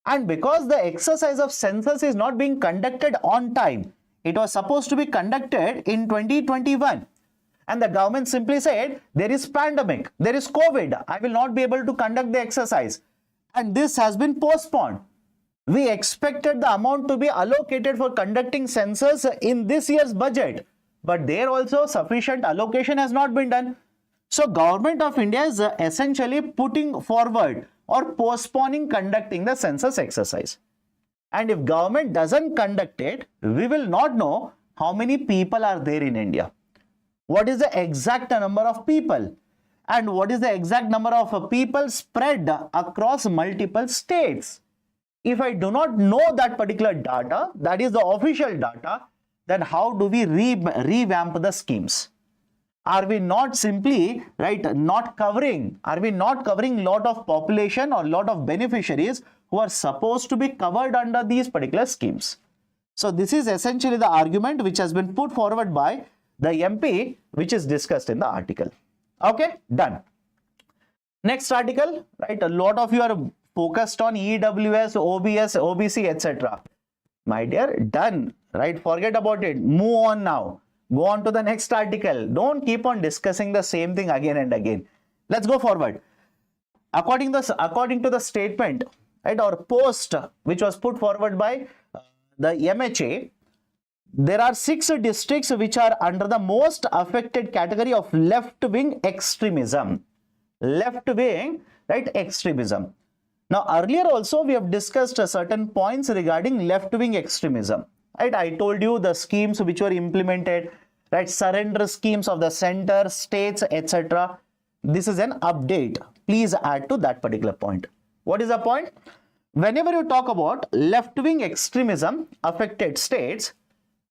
And because the exercise of census is not being conducted on time, it was supposed to be conducted in 2021. And the government simply said, there is pandemic, there is COVID, I will not be able to conduct the exercise. And this has been postponed. We expected the amount to be allocated for conducting census in this year's budget, but there also sufficient allocation has not been done. So Government of India is essentially putting forward or postponing conducting the census exercise. And if government doesn't conduct it, we will not know how many people are there in India. What is the exact number of people? And what is the exact number of people spread across multiple states? If I do not know that particular data, that is the official data, then how do we revamp the schemes? Are we not simply, not covering lot of population or lot of beneficiaries who are supposed to be covered under these particular schemes? So this is essentially the argument which has been put forward by the MP, which is discussed in the article. Okay, done. Next article, a lot of you are focused on EWS, OBS, OBC, etc. My dear, done, forget about it. Move on now. Go on to the next article. Don't keep on discussing the same thing again and again. Let's go forward. According to the statement, or post which was put forward by the MHA, there are 6 districts which are under the most affected category of left-wing extremism. Left-wing, extremism. Now, earlier also we have discussed certain points regarding left-wing extremism. I told you the schemes which were implemented, surrender schemes of the center, states, etc. This is an update. Please add to that particular point. What is the point? Whenever you talk about left-wing extremism affected states,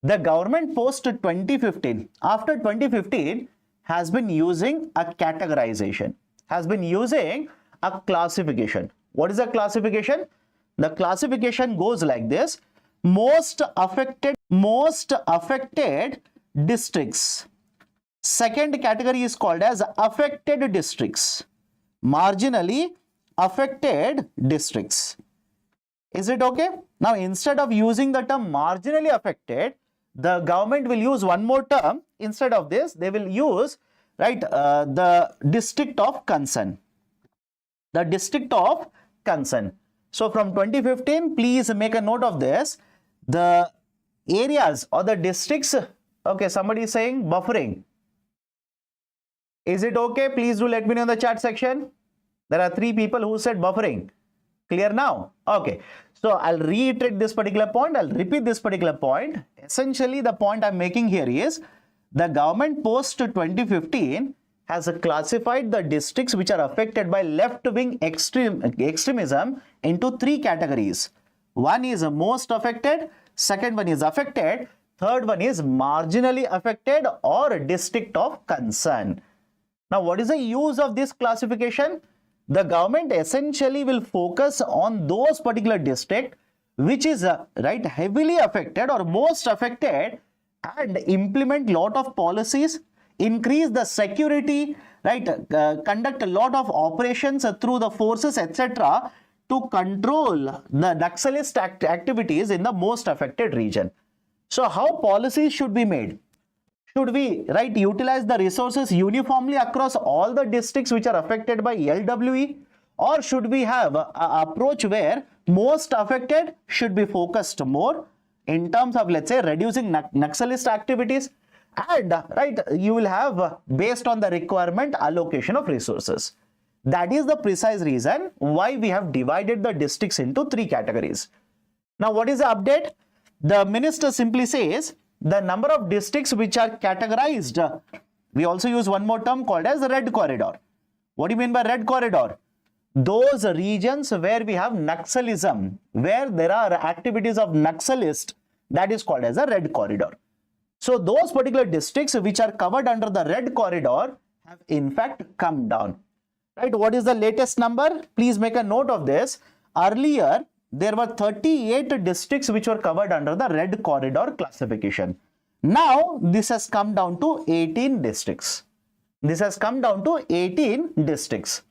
the government post 2015, after 2015, has been using a categorization, has been using a classification. What is the classification? The classification goes like this: most affected districts. Second category is called as affected districts. Marginally affected districts. Is it okay? Now, instead of using the term marginally affected, the government will use one more term. Instead of this, they will use the district of concern. The district of concern. So from 2015, please make a note of this. The areas or the districts. Okay, somebody is saying buffering. Is it okay? Please do let me know in the chat section. There are 3 people who said buffering. Clear now? Okay. So I'll reiterate this particular point. I'll repeat this particular point. Essentially, the point I'm making here is the government post 2015 has classified the districts which are affected by left-wing extremism into 3 categories. One is most affected, second one is affected, third one is marginally affected or district of concern. Now, what is the use of this classification? The government essentially will focus on those particular districts which is heavily affected or most affected and implement lot of policies, increase the security, conduct a lot of operations through the forces, etc. to control the Naxalist activities in the most affected region. So how policies should be made? Should we utilize the resources uniformly across all the districts which are affected by LWE, or should we have an approach where most affected should be focused more in terms of, let's say, reducing Naxalist activities, and you will have based on the requirement allocation of resources. That is the precise reason why we have divided the districts into 3 categories. Now, what is the update? The minister simply says the number of districts which are categorized, we also use one more term called as the red corridor. What do you mean by red corridor? Those regions where we have Naxalism, where there are activities of Naxalist, that is called as a red corridor. So those particular districts which are covered under the red corridor have in fact come down. What is the latest number? Please make a note of this. Earlier, there were 38 districts which were covered under the red corridor classification. Now, this has come down to 18 districts. This has come down to 18 districts.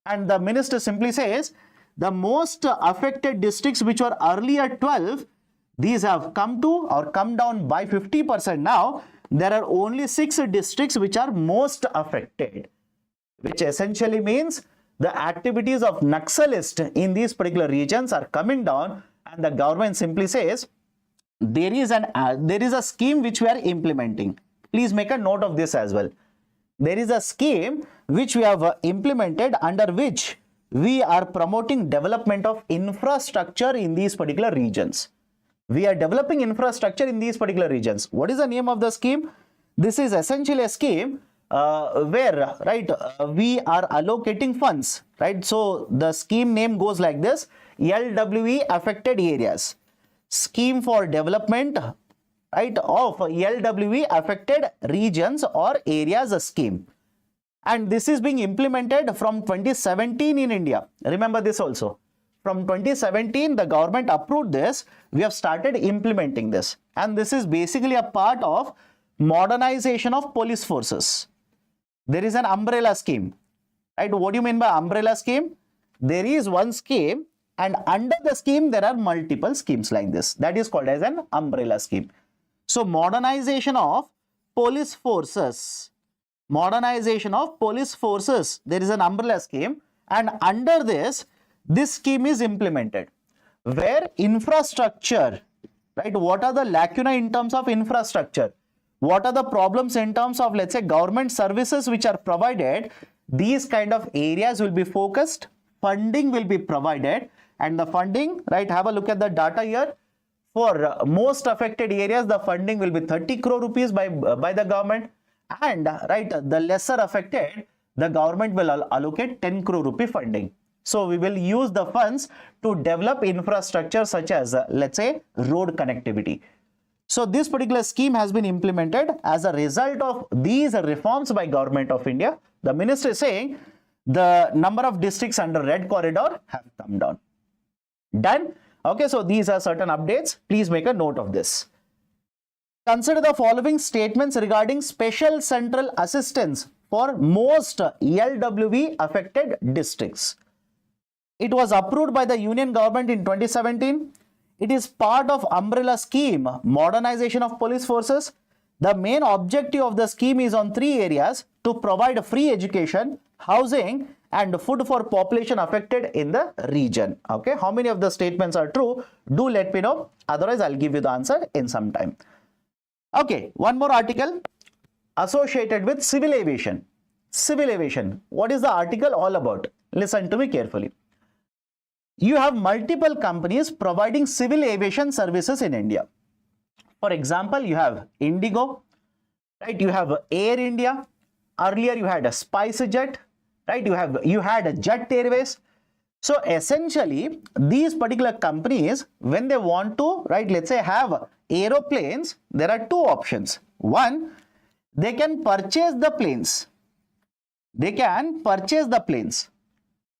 And the minister simply says, the most affected districts which were earlier 12, these have come to or come down by 50% now. there are only 6 districts which are most affected, which essentially means the activities of Naxalists in these particular regions are coming down, and the government simply says there is a scheme which we are implementing. Please make a note of this as well. There is a scheme which we have implemented, under which we are promoting development of infrastructure in these particular regions. We are developing infrastructure in these particular regions. What is the name of the scheme? This is essentially a scheme where, right, we are allocating funds, right? So the scheme name goes like this: LWE affected areas, scheme for development, right, of LWE affected regions or areas scheme. And this is being implemented from 2017 in India. Remember this also. From 2017, the government approved this. We have started implementing this. And this is basically a part of modernization of police forces. There is an umbrella scheme, right? What do you mean by umbrella scheme? There is one scheme, and under the scheme, there are multiple schemes like this. That is called as an umbrella scheme. So modernization of police forces. Modernization of police forces. There is an umbrella scheme, and under this scheme is implemented, where infrastructure, right? What are the lacunae in terms of infrastructure? What are the problems in terms of, let's say, government services which are provided? These kind of areas will be focused, funding will be provided, and the funding, right, have a look at the data here. For most affected areas, the funding will be 30 crore rupees by the government, and right, the lesser affected, the government will allocate 10 crore rupee funding. So we will use the funds to develop infrastructure such as, let's say, road connectivity. So this particular scheme has been implemented as a result of these reforms by Government of India. The minister is saying the number of districts under red corridor have come down. Done? Okay, so these are certain updates. Please make a note of this. Consider the following statements regarding special central assistance for most LWE affected districts. It was approved by the Union government in 2017. It is part of umbrella scheme, modernization of police forces. The main objective of the scheme is on 3 areas: to provide free education, housing, and food for population affected in the region. Okay, how many of the statements are true? Do let me know. Otherwise, I'll give you the answer in some time. Okay, one more article associated with civil aviation. Civil aviation. What is the article all about? Listen to me carefully. You have multiple companies providing civil aviation services in India. For example, you have Indigo, right? You have Air India. Earlier, you had a SpiceJet, right? You had a Jet Airways. So essentially, these particular companies, when they want to, right, let's say, have aeroplanes, there are 2 options. One, they can purchase the planes. They can purchase the planes.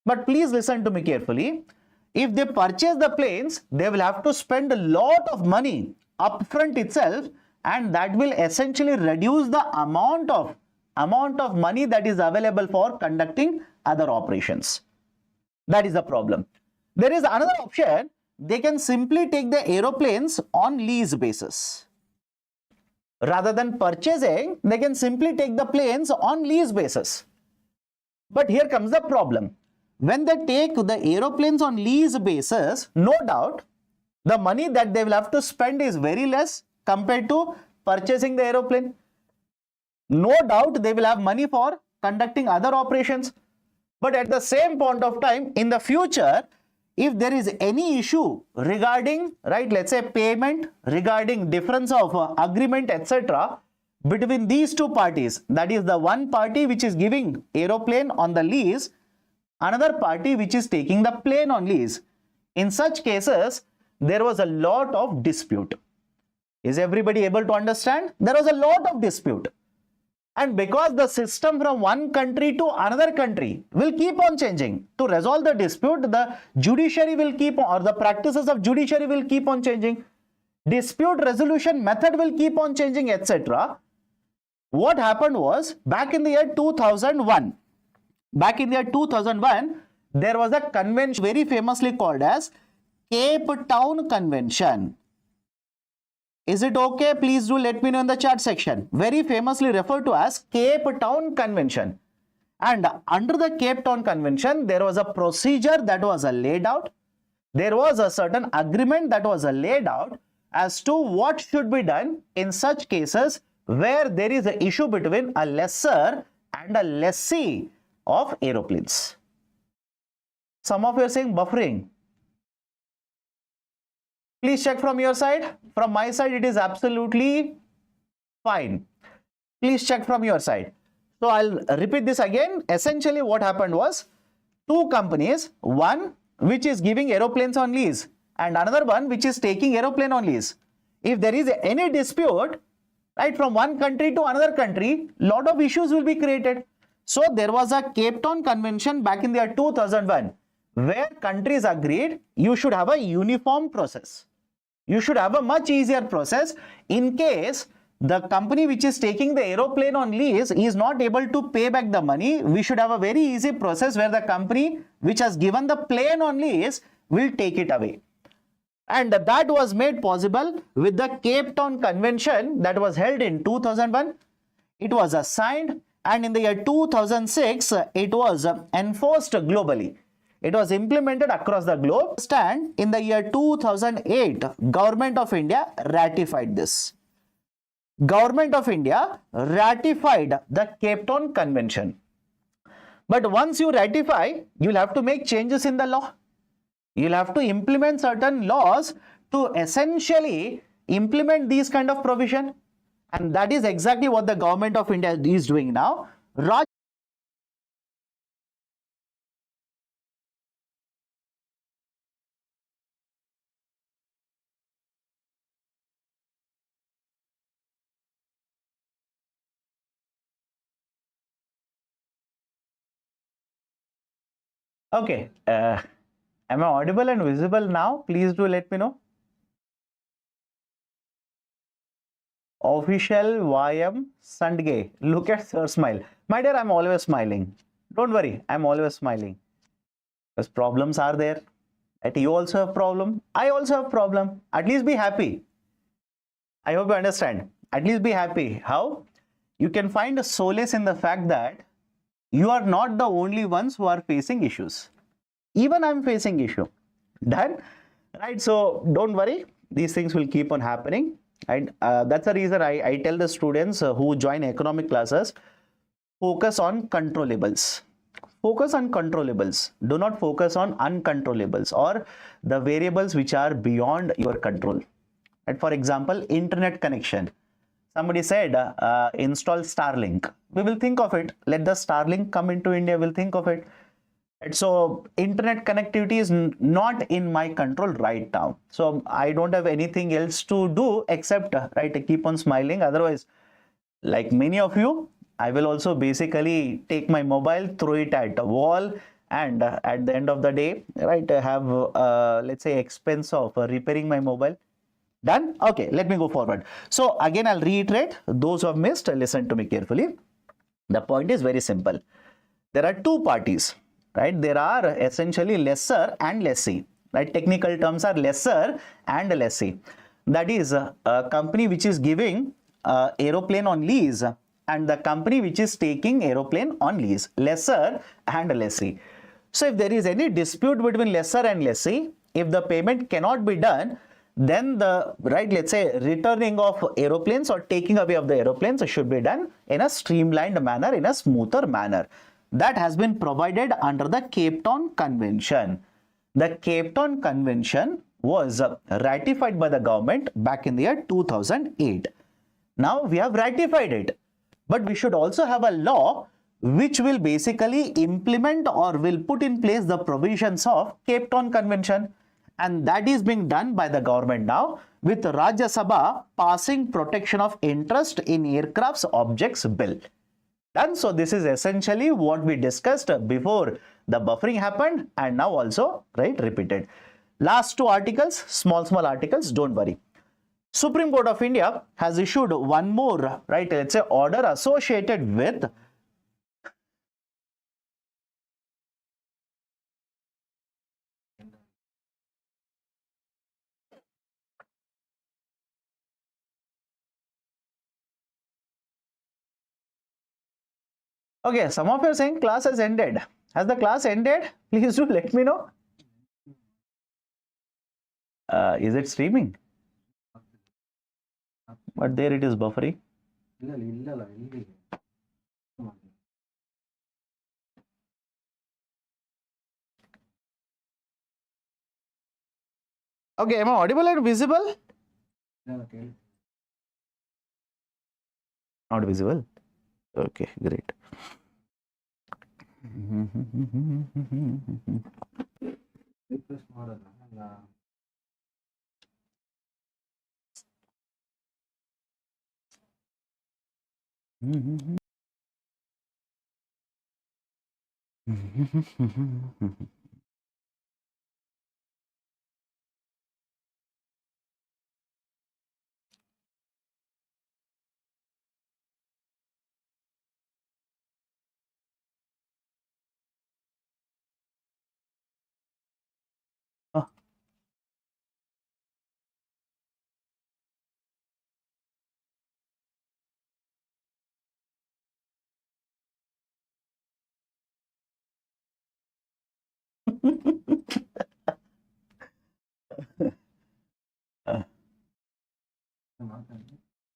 But please listen to me carefully. If they purchase the planes, they will have to spend a lot of money upfront itself, and that will essentially reduce the amount of money that is available for conducting other operations. That is the problem. There is another option. They can simply take the aeroplanes on lease basis. Rather than purchasing, they can simply take the planes on lease basis. But here comes the problem. When they take the aeroplanes on lease basis, no doubt, the money that they will have to spend is very less compared to purchasing the aeroplane. No doubt, they will have money for conducting other operations. But at the same point of time, in the future, if there is any issue regarding, right, let's say payment, regarding difference of agreement, etc., between these 2 parties, that is the one party which is giving aeroplane on the lease, another party which is taking the plane on lease. In such cases, there was a lot of dispute. Is everybody able to understand? There was a lot of dispute. And because the system from one country to another country will keep on changing, to resolve the dispute, the judiciary will keep on, or the practices of judiciary will keep on changing. Dispute resolution method will keep on changing, etc. What happened was, back in the year 2001, there was a convention very famously called as Cape Town Convention. Is it okay? Please do let me know in the chat section. Very famously referred to as Cape Town Convention. And under the Cape Town Convention, there was a procedure that was laid out. There was a certain agreement that was laid out as to what should be done in such cases where there is an issue between a lessor and a lessee of aeroplanes. Some of you are saying buffering. Please check from your side. From my side, it is absolutely fine. Please check from your side. So I'll repeat this again. Essentially, what happened was two companies, one which is giving aeroplanes on lease and another one which is taking aeroplane on lease. If there is any dispute, right, from one country to another country, lot of issues will be created. So there was a Cape Town Convention back in the year 2001 where countries agreed you should have a uniform process. You should have a much easier process in case the company which is taking the aeroplane on lease is not able to pay back the money. We should have a very easy process where the company which has given the plane on lease will take it away. And that was made possible with the Cape Town Convention that was held in 2001. It was signed, and in the year 2006, it was enforced globally. It was implemented across the globe. And in the year 2008, Government of India ratified this. Government of India ratified the Cape Town Convention. But once you ratify, you'll have to make changes in the law. You'll have to implement certain laws to essentially implement these kind of provision. And that is exactly what the Government of India is doing now. Okay, am I audible and visible now? Please do let me know. Official YM Sandge. Look at her smile. My dear, I'm always smiling. Don't worry, I'm always smiling. Because problems are there. Right? You also have problem. I also have problem. At least be happy. I hope you understand. At least be happy. How? You can find a solace in the fact that you are not the only ones who are facing issues. Even I'm facing issue. Done? Right? So don't worry. These things will keep on happening. And that's the reason I tell the students who join economic classes, focus on controllables. Focus on controllables. Do not focus on uncontrollables or the variables which are beyond your control. And for example, internet connection. Somebody said, install Starlink. We will think of it. Let the Starlink come into India. We'll think of it. And so internet connectivity is not in my control right now. So I don't have anything else to do except keep on smiling. Otherwise, like many of you, I will also basically take my mobile, throw it at a wall, and at the end of the day, have let's say expense of repairing my mobile. Done? Okay, let me go forward. So again, I'll reiterate. Those who have missed, listen to me carefully. The point is very simple. There are two parties, right? There are essentially lessor and lessee, right? Technical terms are lessor and lessee. That is a company which is giving aeroplane on lease and the company which is taking aeroplane on lease, lessor and lessee. So if there is any dispute between lessor and lessee, if the payment cannot be done, then the let's say returning of aeroplanes or taking away of the aeroplanes should be done in a streamlined manner, in a smoother manner. That has been provided under the Cape Town Convention. The Cape Town Convention was ratified by the government back in the year 2008. Now we have ratified it, but we should also have a law which will basically implement or will put in place the provisions of Cape Town Convention. And that is being done by the government now with Rajya Sabha passing Protection of Interest in Aircrafts Objects Bill. Done. So this is essentially what we discussed before the buffering happened and now also repeated. Last two articles, small articles, don't worry. Supreme Court of India has issued one more, let's say order associated with Okay, some of you are saying class has ended. Has the class ended? Please do let me know. Is it streaming? But there it is buffering. Okay, am I audible and visible? Not visible. Okay, great. Oh.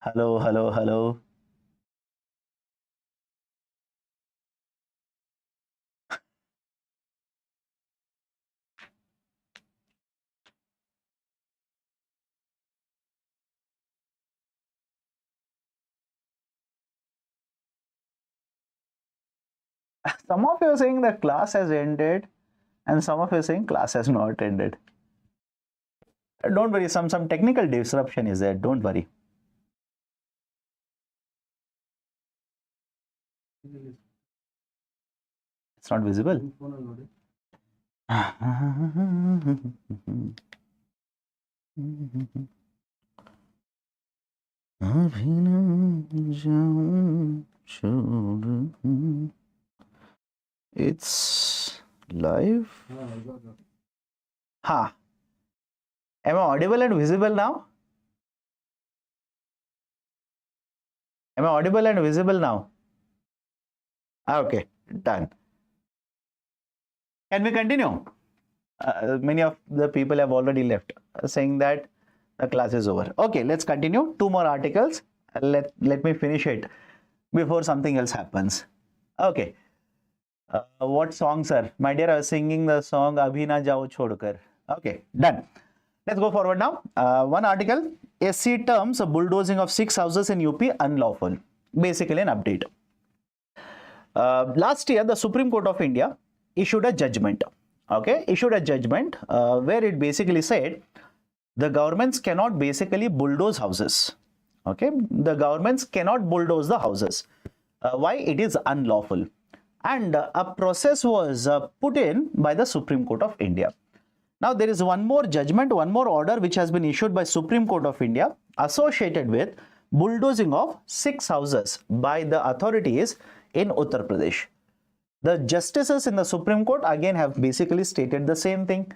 Hello, hello, hello. Some of you are saying the class has ended, and some of you are saying class has not ended. Don't worry, some technical disruption is there. Don't worry. It's not visible. It's live. Ha. Am I audible and visible now? Am I audible and visible now? Okay, done. Can we continue? Many of the people have already left, saying that the class is over. Okay, let's continue. Two more articles. Let me finish it before something else happens. Okay. What song, sir? My dear, I was singing the song Abhi Na Jao Chhodkar. Okay, done. Let's go forward now. One article, SC terms bulldozing of 6 houses in UP unlawful. Basically an update. Last year, the Supreme Court of India issued a judgment. Okay, issued a judgment where it basically said the governments cannot basically bulldoze houses. Okay, the governments cannot bulldoze the houses. Why? It is unlawful. And a process was put in by the Supreme Court of India. Now there is one more judgment, one more order which has been issued by Supreme Court of India associated with bulldozing of 6 houses by the authorities in Uttar Pradesh. The justices in the Supreme Court again have basically stated the same thing,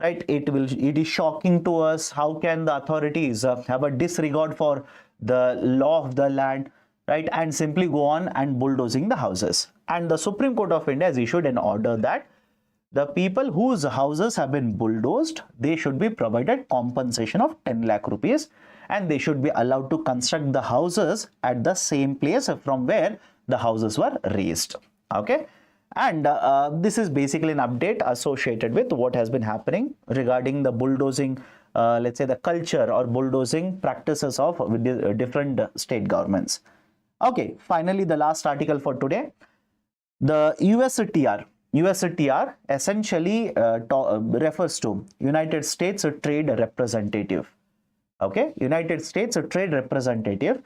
right? It is shocking to us. How can the authorities have a disregard for the law of the land, right, and simply go on and bulldozing the houses? And the Supreme Court of India has issued an order that the people whose houses have been bulldozed, they should be provided compensation of 10 lakh rupees, and they should be allowed to construct the houses at the same place from where the houses were raised. Okay. And this is basically an update associated with what has been happening regarding the bulldozing, let's say the culture or bulldozing practices of different state governments. Okay, finally, the last article for today. The USTR essentially refers to United States Trade Representative. Okay, United States Trade Representative.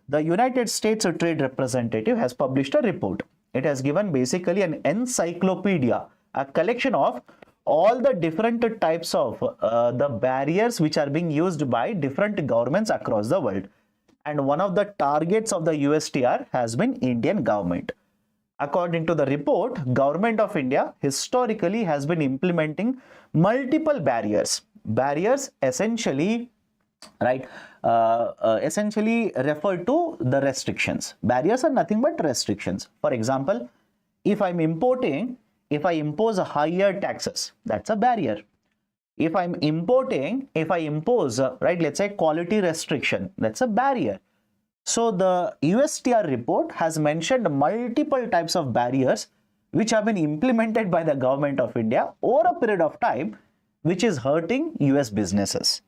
The United States Trade Representative has published a report. It has given basically an encyclopedia, a collection of all the different types of the barriers which are being used by different governments across the world. And one of the targets of the USTR has been Indian government. According to the report, Government of India historically has been implementing multiple barriers. Barriers essentially right, essentially refer to the restrictions. Barriers are nothing but restrictions. For example, if I'm importing, if I impose a higher taxes, that's a barrier. If I'm importing, if I impose, right, let's say quality restriction, that's a barrier. So the USTR report has mentioned multiple types of barriers which have been implemented by the government of India over a period of time, which is hurting US businesses,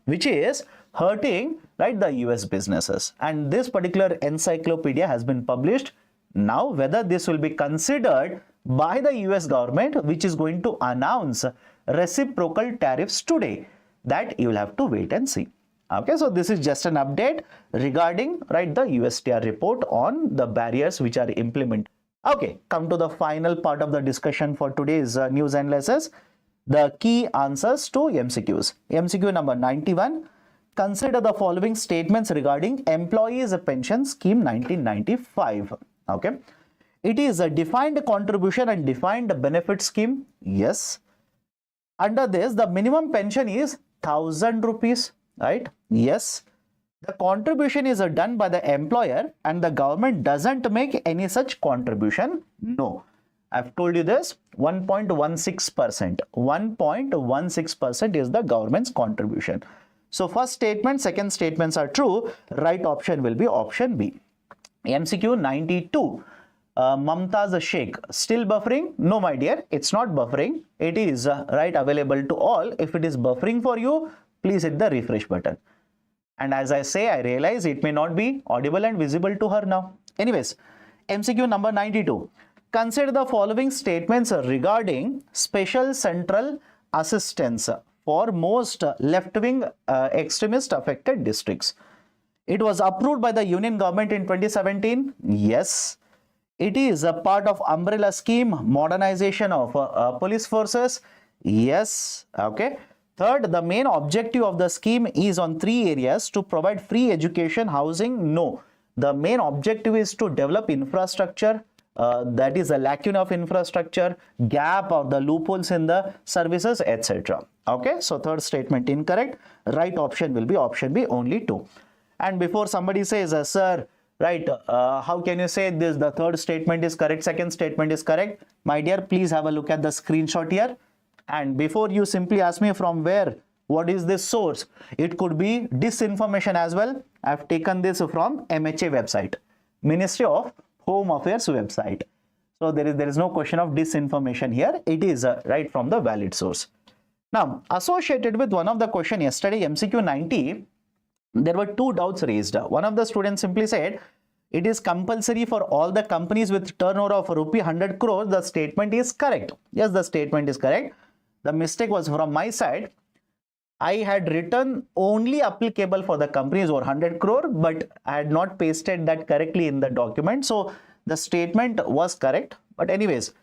which is hurting, right, the US businesses. And this particular encyclopedia has been published. Now, whether this will be considered by the US government, which is going to announce reciprocal tariffs today, that you will have to wait and see. Okay, so this is just an update regarding, right, the USTR report on the barriers which are implemented. Okay, come to the final part of the discussion for today's news analysis. The key answers to MCQs. MCQ number 91. Consider the following statements regarding Employees Pension Scheme 1995. Okay. It is a defined contribution and defined benefit scheme. Yes. Under this, the minimum pension is 1000 rupees. Right? Yes. The contribution is done by the employer and the government doesn't make any such contribution. No. I've told you this, 1.16%. 1.16% is the government's contribution. So first statement, second statements are true. Right option will be option B. MCQ 92. Mamtaz Sheikh, still buffering? No, my dear, it's not buffering. It is right available to all. If it is buffering for you, please hit the refresh button. And as I say, I realize it may not be audible and visible to her now. Anyways, MCQ number 92. Consider the following statements regarding special central assistance for most left-wing extremist affected districts. It was approved by the Union government in 2017. Yes. It is a part of umbrella scheme, modernization of police forces. Yes. Okay. Third, the main objective of the scheme is on 3 areas: to provide free education, housing. No. The main objective is to develop infrastructure. That is a lacuna of infrastructure, gap or the loopholes in the services, etc. Okay, so third statement incorrect. Right option will be option B, only 2. And before somebody says, sir, right, how can you say this? The third statement is correct, second statement is correct. My dear, please have a look at the screenshot here. And before you simply ask me from where, what is this source? It could be disinformation as well. I have taken this from MHA website, Ministry of Home Affairs website. So there is no question of disinformation here. It is right from the valid source. Now, associated with one of the question yesterday, MCQ 90, there were 2 doubts raised. One of the students simply said, it is compulsory for all the companies with turnover of rupee 100 crores. The statement is correct. Yes, the statement is correct. The mistake was from my side. I had written only applicable for the companies over 100 crore, but I had not pasted that correctly in the document. So the statement was correct. But anyways,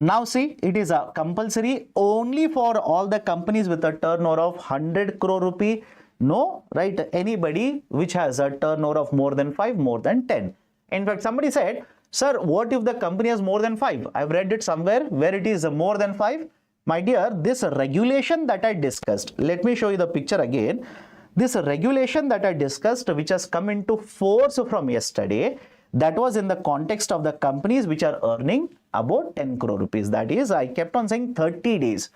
now see, it is a compulsory only for all the companies with a turnover of 100 crore rupee. No, right? Anybody which has a turnover of more than 5, more than 10. In fact, somebody said, sir, what if the company has more than 5? I've read it somewhere where it is more than 5. My dear, this regulation that I discussed, let me show you the picture again. This regulation that I discussed, which has come into force from yesterday, that was in the context of the companies which are earning about 10 crore rupees. That is, I kept on saying 30 days.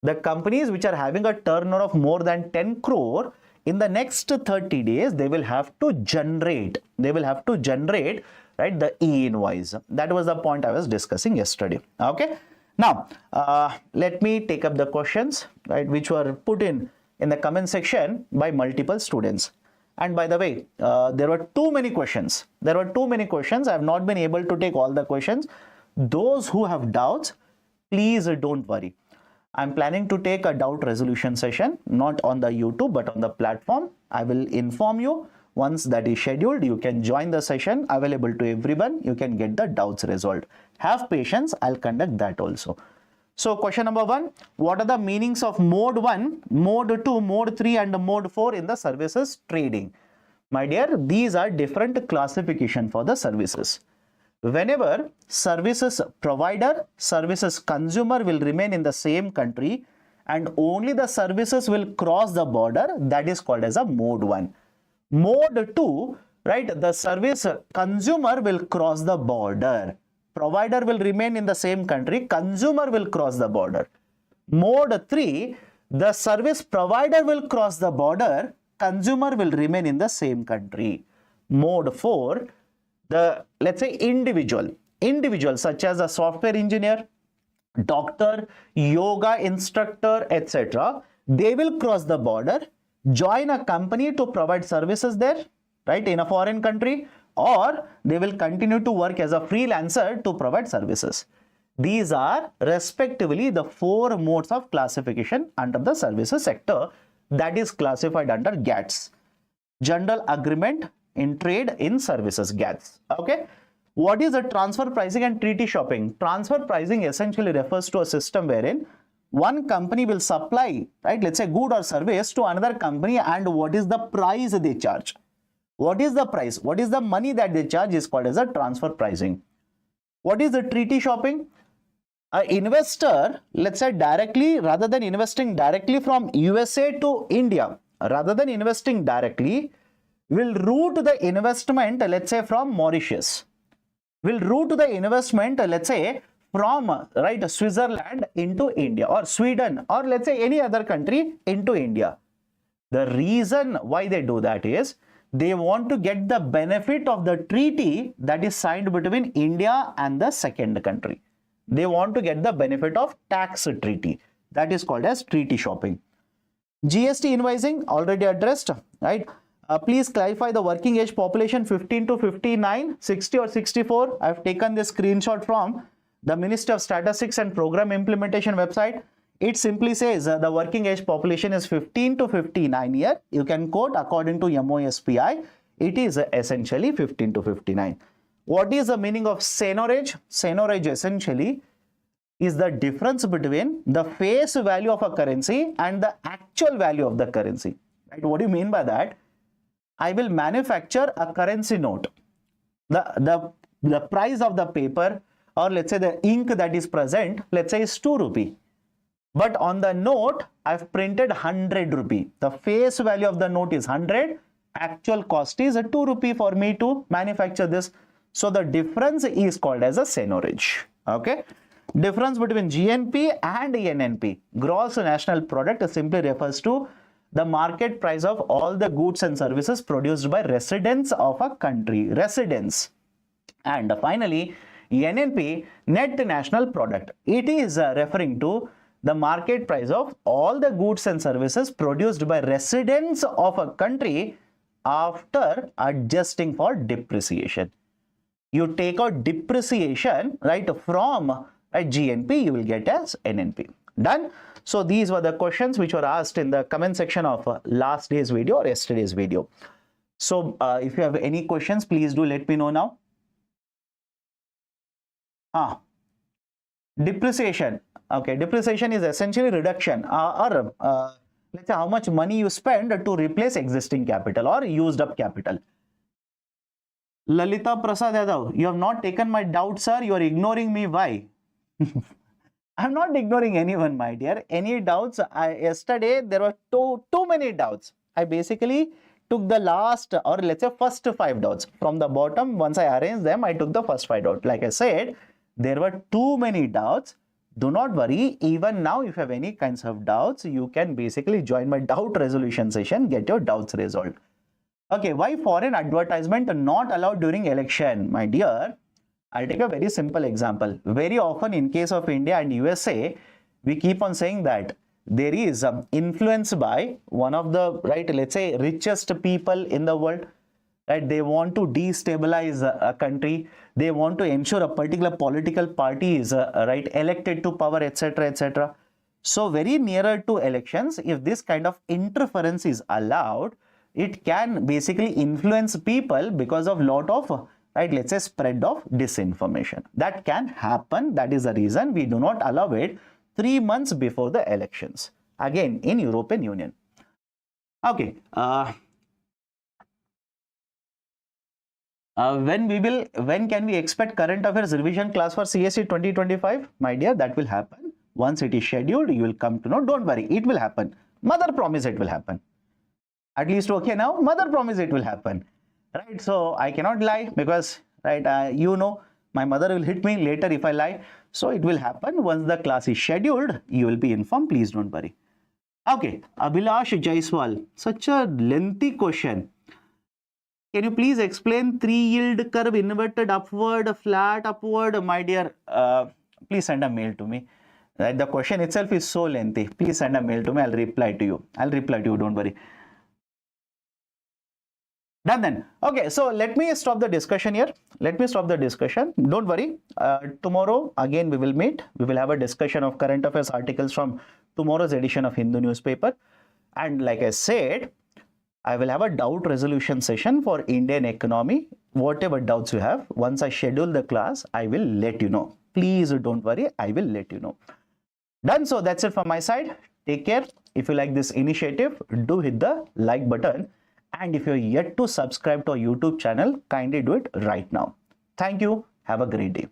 The companies which are having a turnover of more than 10 crore, in the next 30 days, they will have to generate, right, the e-invoice. That was the point I was discussing yesterday. Okay. Now, let me take up the questions, right, which were put in the comment section by multiple students. And by the way, there were too many questions. I have not been able to take all the questions. Those who have doubts, please don't worry. I'm planning to take a doubt resolution session, not on the YouTube, but on the platform. I will inform you. Once that is scheduled, you can join the session available to everyone. You can get the doubts resolved. Have patience. I'll conduct that also. So question number 1, what are the meanings of mode 1, mode 2, mode 3 and mode 4 in the services trading? My dear, these are different classification for the services. Whenever services provider, services consumer will remain in the same country and only the services will cross the border. That is called as a mode 1. Mode 2, right, the service consumer will cross the border. Provider will remain in the same country, consumer will cross the border. Mode 3, the service provider will cross the border, consumer will remain in the same country. Mode 4, the, let's say, individual such as a software engineer, doctor, yoga instructor, etc., they will cross the border, join a company to provide services there, right, in a foreign country, or they will continue to work as a freelancer to provide services. These are respectively the 4 modes of classification under the services sector that is classified under GATS. General Agreement in Trade in Services, GATS. Okay. What is the transfer pricing and treaty shopping? Transfer pricing essentially refers to a system wherein one company will supply, right, let's say good or service to another company, and what is the price they charge? What is the price? What is the money that they charge is called as a transfer pricing. What is the treaty shopping? An investor, let's say directly, rather than investing directly from USA to India, rather than investing directly, will route the investment, let's say from Mauritius, will route the investment, let's say from, right, Switzerland into India, or Sweden, or let's say any other country into India. The reason why they do that is they want to get the benefit of the treaty that is signed between India and the second country. They want to get the benefit of tax treaty. That is called as treaty shopping. GST invoicing already addressed, right? Please clarify the working age population 15 to 59, 60 or 64. I have taken this screenshot from the Ministry of Statistics and Program Implementation website. It simply says the working age population is 15 to 59 year. You can quote according to MOSPI. It is essentially 15 to 59. What is the meaning of seigniorage? Seigniorage essentially is the difference between the face value of a currency and the actual value of the currency. Right? What do you mean by that? I will manufacture a currency note. The price of the paper, or let's say the ink that is present, let's say is 2 rupee. But on the note, I've printed 100 rupee. The face value of the note is 100. Actual cost is 2 rupee for me to manufacture this. So the difference is called as a seigniorage. Okay. Difference between GNP and NNP, gross national product, simply refers to the market price of all the goods and services produced by residents of a country. Residents. And finally, NNP, net national product. It is referring to the market price of all the goods and services produced by residents of a country after adjusting for depreciation. You take out depreciation, right, from GNP, you will get as NNP. Done. So these were the questions which were asked in the comment section of last day's video or yesterday's video. So if you have any questions, please do let me know now. Depreciation. Okay, depreciation is essentially reduction or let's say how much money you spend to replace existing capital or used up capital. Lalita Prasad Yadav, you have not taken my doubt, sir. You are ignoring me. Why? I'm not ignoring anyone, my dear. Any doubts? Yesterday there were too many doubts. I basically took the last, or let's say first 5 doubts from the bottom. Once I arranged them, I took the first 5 doubts. Like I said, there were too many doubts. Do not worry. Even now, if you have any kinds of doubts, you can basically join my doubt resolution session, get your doubts resolved. Okay, why foreign advertisement not allowed during election? My dear, I'll take a very simple example. Very often in case of India and USA, we keep on saying that there is influence by one of the, right, let's say richest people in the world, right? They want to destabilize a country. They want to ensure a particular political party is, right, elected to power, etc., etc. So very nearer to elections, if this kind of interference is allowed, it can basically influence people because of lot of, right, let's say spread of disinformation. That can happen. That is the reason we do not allow it 3 months before the elections. Again, in European Union. Okay. When can we expect current affairs revision class for CSE 2025? My dear, that will happen Once it is scheduled, you will come to know. Don't worry, it will happen. Mother promise it will happen. At least okay now, mother promise it will happen. Right? So I cannot lie because, right, you know, my mother will hit me later if I lie. So it will happen. Once the class is scheduled, you will be informed. Please don't worry. Okay, Abhilash Jaiswal, such a lengthy question. Can you please explain 3-yield curve, inverted upward, flat upward? My dear, please send a mail to me. Right? The question itself is so lengthy. Please send a mail to me. I'll reply to you. Don't worry. Done then. Okay, so let me stop the discussion here. Don't worry. Tomorrow again we will meet. We will have a discussion of current affairs articles from tomorrow's edition of Hindu newspaper. And like I said, I will have a doubt resolution session for Indian economy. Whatever doubts you have, once I schedule the class, I will let you know. Please don't worry. I will let you know. Done. So that's it from my side. Take care. If you like this initiative, do hit the like button. And if you're yet to subscribe to our YouTube channel, kindly do it right now. Thank you. Have a great day.